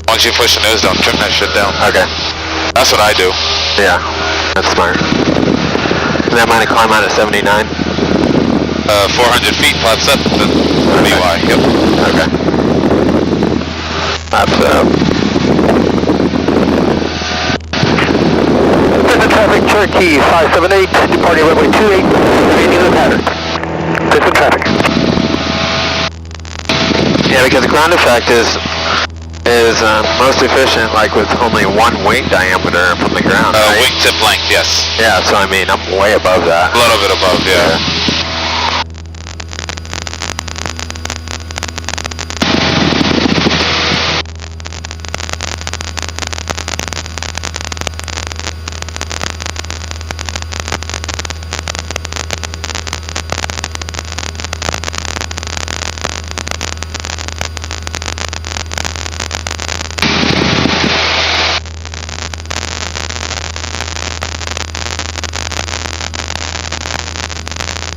Once you push the nose down, trim that shit down. Okay. That's what I do. Yeah, that's smart. And that might climb out at 79? 400 feet, flaps up, the BY, yep. Okay. Flaps up. Princeton traffic, Cherokee 578, departing runway 28, remaining in the pattern. Princeton traffic. Yeah, because the ground effect is most efficient, like with only one wing diameter from the ground, right? Wingtip length, yes. Yeah, so I mean, I'm way above that. A little bit above, yeah.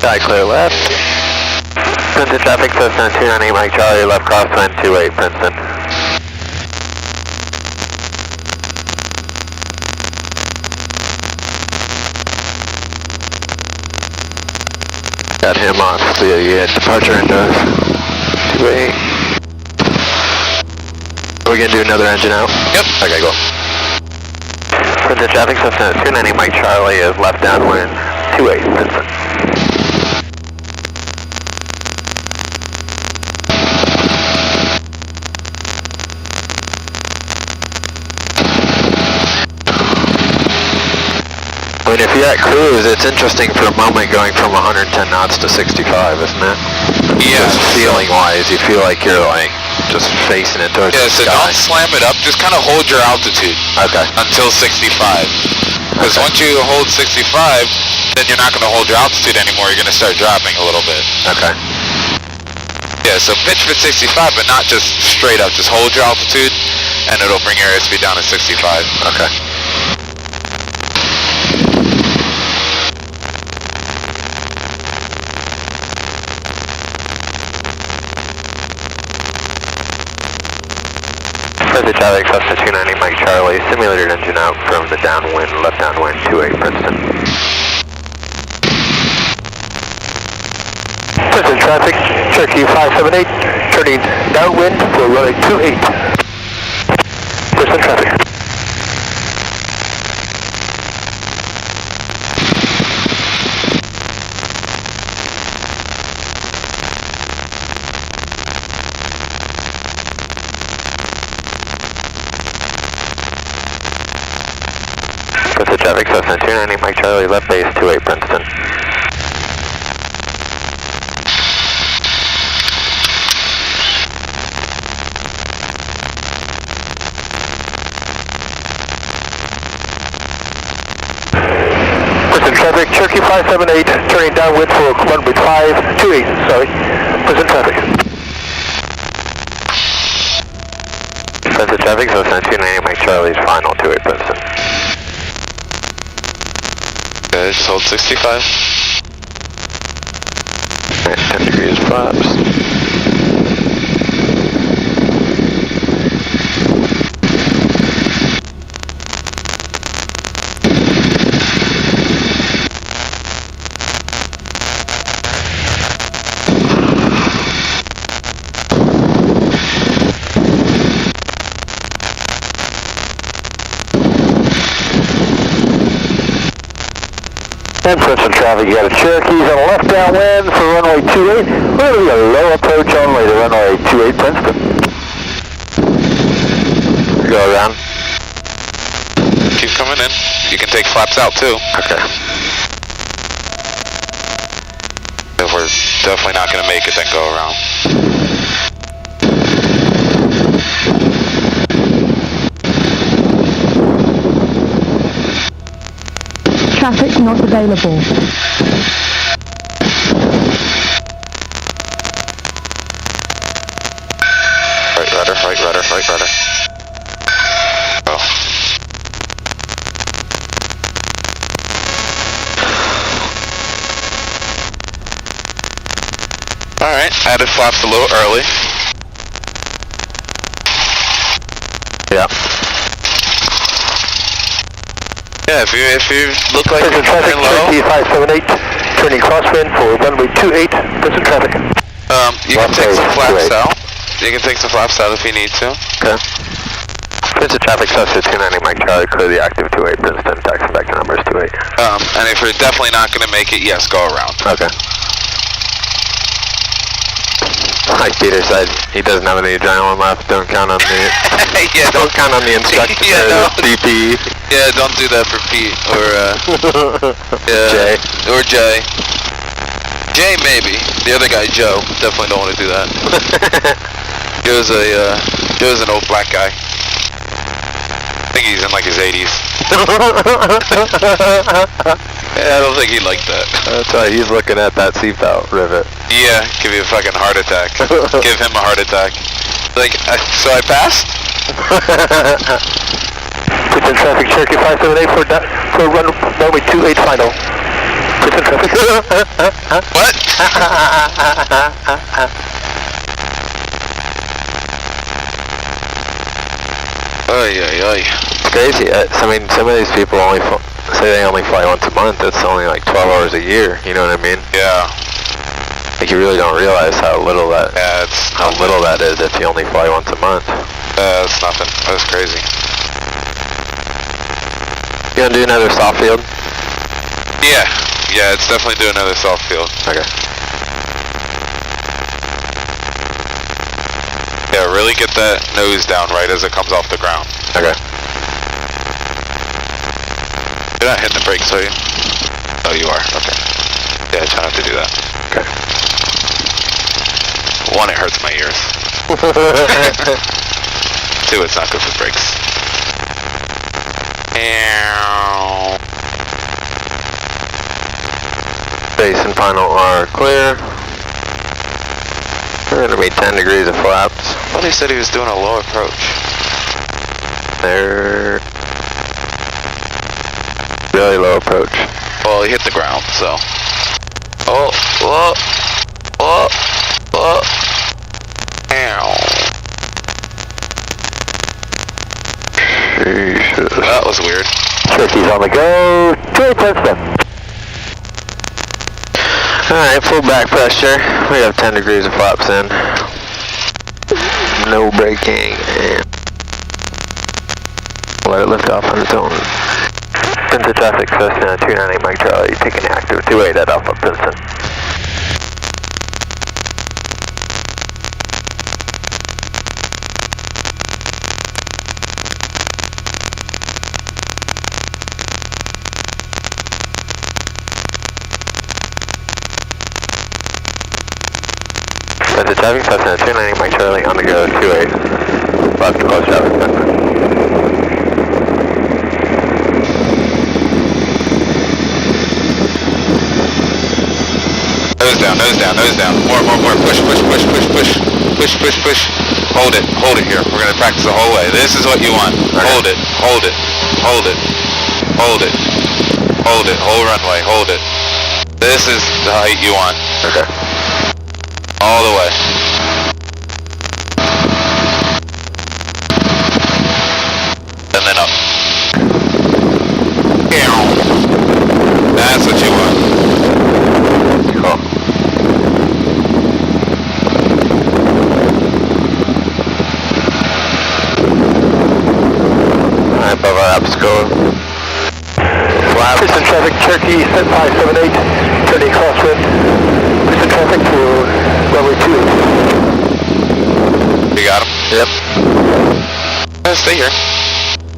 Sky clear left. Princeton traffic, Cessna 298 Mike Charlie, left crosswind 28 Princeton. Got him off the departure windows. 28. Are we gonna do another engine out? Yep. Okay, go. Princeton traffic, Cessna 298 Mike Charlie is left downwind 28 Princeton. I mean, if you're at cruise, it's interesting for a moment going from 110 knots to 65, isn't it? Yeah. Just feeling-wise, you feel like you're like just facing it towards the so sky. don't slam it up. Just kind of hold your altitude. Okay. Until 65. Because once you hold 65, then you're not going to hold your altitude anymore. You're going to start dropping a little bit. Okay. Yeah, so pitch for 65, but not just straight up. Just hold your altitude, and it'll bring your airspeed down to 65. Okay. Princeton traffic, Cessna 290 Mike Charlie, simulated engine out from the downwind, left downwind 28 Princeton. Princeton traffic, Cherokee 578, turning downwind for runway 28. Princeton traffic. Princeton traffic, Cessna 290 Mike Charlie, left base 28 Princeton. Princeton traffic, Cherokee 578, turning downwind for runway 528, sorry. Princeton traffic. Princeton traffic, Cessna 290 Mike Charlie's final 28 Princeton. Okay, just hold 65. Alright, 10 degrees flaps. And Princeton traffic, you got a Cherokees on the left downwind for runway 28. We're going to be a low approach only to runway 28 Princeton. Go around. Keep coming in. You can take flaps out too. Okay. If we're definitely not going to make it, then go around. Traffic not available. Right rudder, right rudder, right rudder. Oh. Alright, added flaps a little early. Yeah. Yeah, if you look like Princeton you're traffic, turning low, Cherokee 578, turning crosswind for runway 28, Princeton traffic. you can take some flaps out. You can take some flaps out if you need to. Okay. Princeton traffic, Cessna 290 Mike Charlie, clear the active 28 Princeton, taxi back to numbers 28. And if you're definitely not going to make it, yes, go around. Okay. Like Peter said, he doesn't have any adrenaline left, don't count on the... Yeah, don't count on the instructor, yeah, no. DP. Yeah, don't do that for Pete, or, yeah, Jay. Or Jay. Jay, maybe. The other guy, Joe, definitely don't want to do that. Joe's an old black guy. I think he's in like his 80s. Yeah, I don't think he'd like that. That's why he's looking at that seatbelt rivet. Yeah, give you a fucking heart attack. Give him a heart attack. Like, so I passed? Princeton traffic, Cherokee 578 for runway 28 final. What? Oy, oy, oy. It's crazy. I mean, some of these people only say they only fly once a month. That's only like 12 hours a year. You know what I mean? Yeah. Like, you really don't realize how little that is if you only fly once a month. That's nothing. That's crazy. You gonna do another soft field? Yeah. Yeah, it's definitely do another soft field. Okay. Yeah, really get that nose down right as it comes off the ground. Okay. You're not hitting the brakes, are you? Oh, you are. Okay. Yeah, try not to do that. Okay. One, it hurts my ears. Two, it's not good for brakes. Base and final are clear. We're gonna be 10 degrees of flaps. I thought he said he was doing a low approach. They're really low approach. Well, he hit the ground, so. Oh, oh, oh, oh. Ow. Jesus. That was weird. Turkey's on the go. To Princeton. Alright, full back pressure. We have 10 degrees of flaps in. No braking, and let it lift off on its own. Princeton traffic, Cessna 298 Mike Charlie, taking active 28 at Alpha Princeton. Princeton traffic, Cessna 298 Mike Charlie, on the go, 28. Left to close traffic, Princeton. Nose down, nose down. More. Push. Hold it here. We're gonna practice the whole way. This is what you want. Hold it. Whole runway, hold it. This is the height you want. Okay. All the way. And then up. That's what you want. Cool. Alright, above our apps go. Princeton traffic, Turkey 578, turning crosswind. Princeton traffic to runway 28. You got him? Yep. Stay here.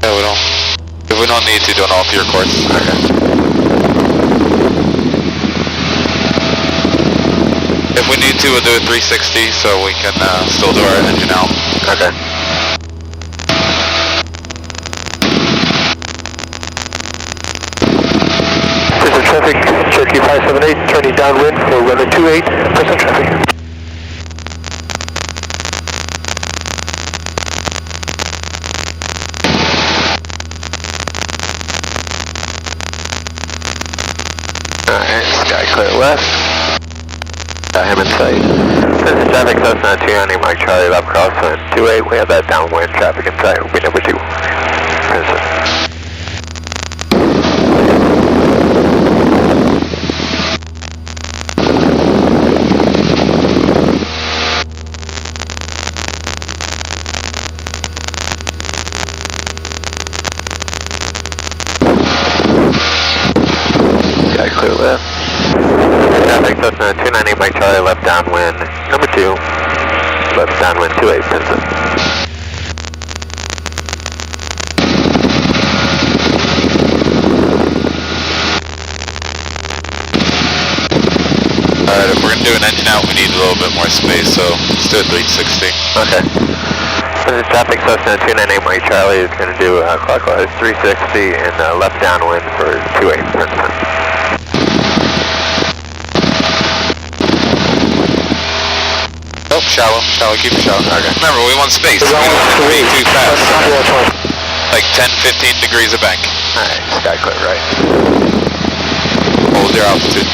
Yeah, we don't. If we don't need to, don't alter your course. Okay. If we need to, we'll do a 360 so we can still do our engine out. Okay. Princeton traffic, Turkey 578, turning downwind for runway 28, Princeton traffic. Alright, sky clear left. Got him in sight. Princeton traffic, Cessna 298 Mike Charlie, left crosswind 28. We have that downwind traffic in sight. We'll be number 2. Princeton. Clear left. Traffic, Cessna 298 Mike Charlie, left downwind, number 2. Left downwind 28, Princeton. Alright, if we're going to do an engine out, we need a little bit more space, so let's do a 360. Okay. Princeton traffic, Cessna 298 Mike Charlie is going to do clockwise 360 and left downwind for 28, Princeton. Oh, shallow, keep it shallow. Okay. Remember, we want space. We don't want to be too fast. Like 10, 15 degrees of bank. Alright, sky clear right. Hold clear altitude.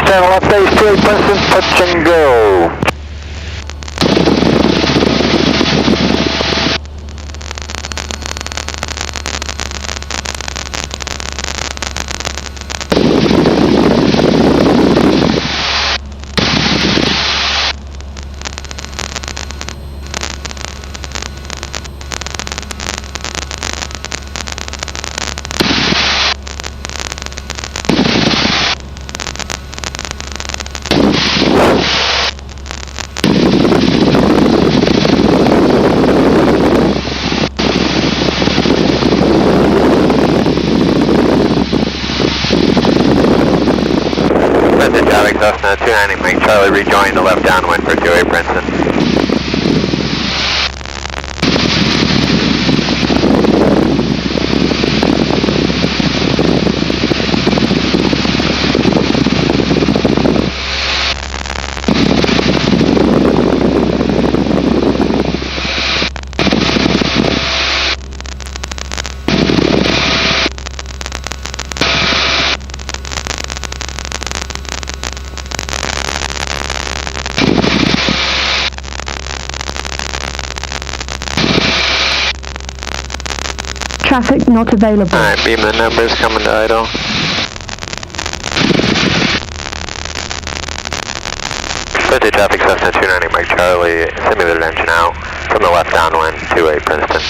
Channel left base, 28 Princeton, touch and go. Cessna 290 Mike Charlie rejoin the left downwind for 28 Princeton. Traffic not available. Alright, beam the numbers coming to idle. Princeton traffic Cessna 290 Mike Charlie, simulated engine out from the left downwind, 28 Princeton.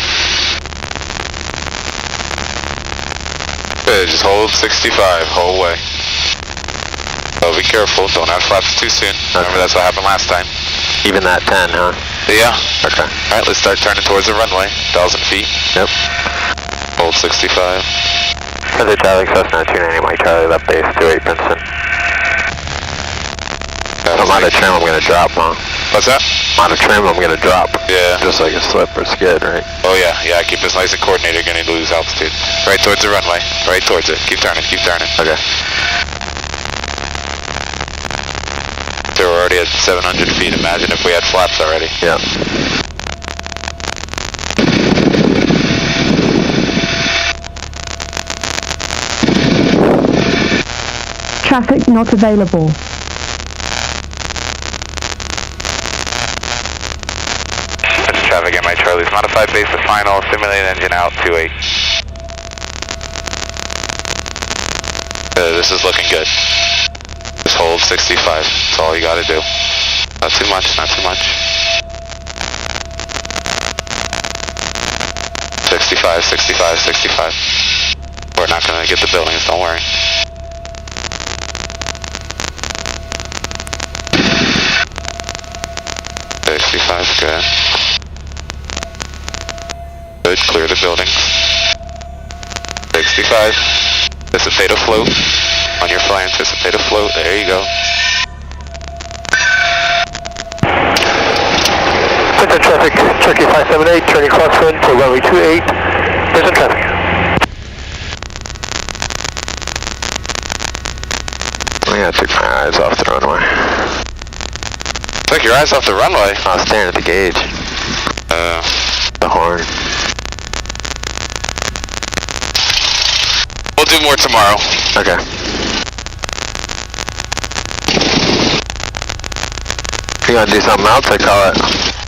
Good, just hold 65, whole way. Oh, be careful, don't have flaps too soon. Remember that's what happened last time. Even that 10, huh? Yeah. Okay. Alright, let's start turning towards the runway, 1,000 feet. Yep. Hold 65. Princeton traffic Cessna 290 Mike Charlie, left base, 28 Princeton. I'm out of trim, I'm gonna drop, huh? What's that? I'm out of trim, I'm gonna drop. Yeah. Just like a slip or skid, right? Oh yeah, yeah, keep this nice and coordinated, you're gonna lose altitude. Right towards the runway, right towards it. Keep turning, keep turning. Okay. So we're already at 700 feet, imagine if we had flaps already. Yeah. Traffic not available. Traffic at my Charlie's modified base to final, simulated engine out, 28. This is looking good. Just hold 65, that's all you gotta do. Not too much, not too much. 65, 65, 65. We're not gonna get the buildings, don't worry. Good. Good, clear the buildings. 65. Anticipate a float. On your fly, anticipate a float. There you go. Princeton traffic, Turkey 578, turning crosswind for runway 28. Princeton traffic. I gotta take my eyes off the runway. Took your eyes off the runway? I was staring at the gauge. The horn. We'll do more tomorrow. Okay. You gonna do something else or call it?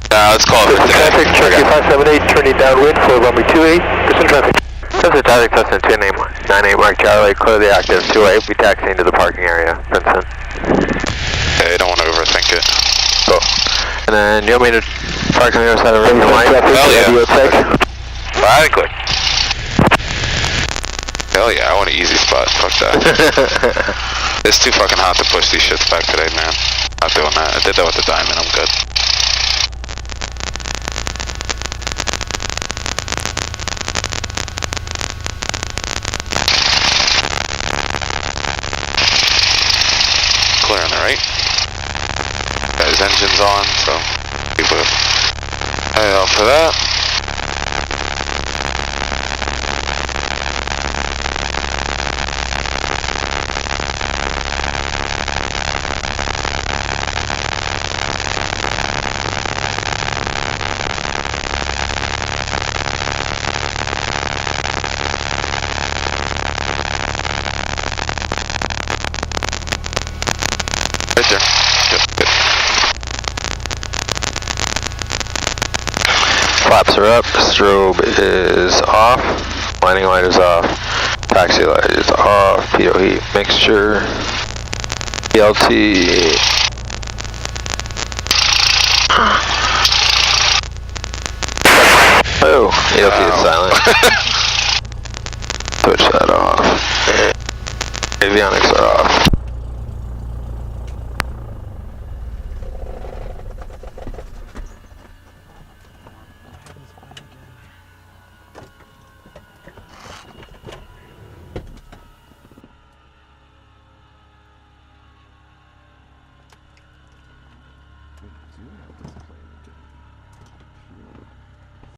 Let's call it for today. Traffic, Turkey 578, turning downwind for runway 28. Princeton traffic. Princeton traffic, Cessna 298 Mark Charlie, clearly active, 28. We taxiing to the parking area, Princeton. Okay, don't want to overthink it. Cool. And then you want me to park on the other side of the road? Hell yeah. Fine and clear. Hell yeah, I want an easy spot. Fuck that. It's too fucking hot to push these shits back today, man. Not doing that. I did that with the Diamond, I'm good. Clear on the right. Got his engines on, so keep it eye out for that. Flaps are up, strobe is off, landing light is off, taxi light is off, pitot heat mixture, ELT. Oh, ELT is silent. Switch that off. Avionics are off.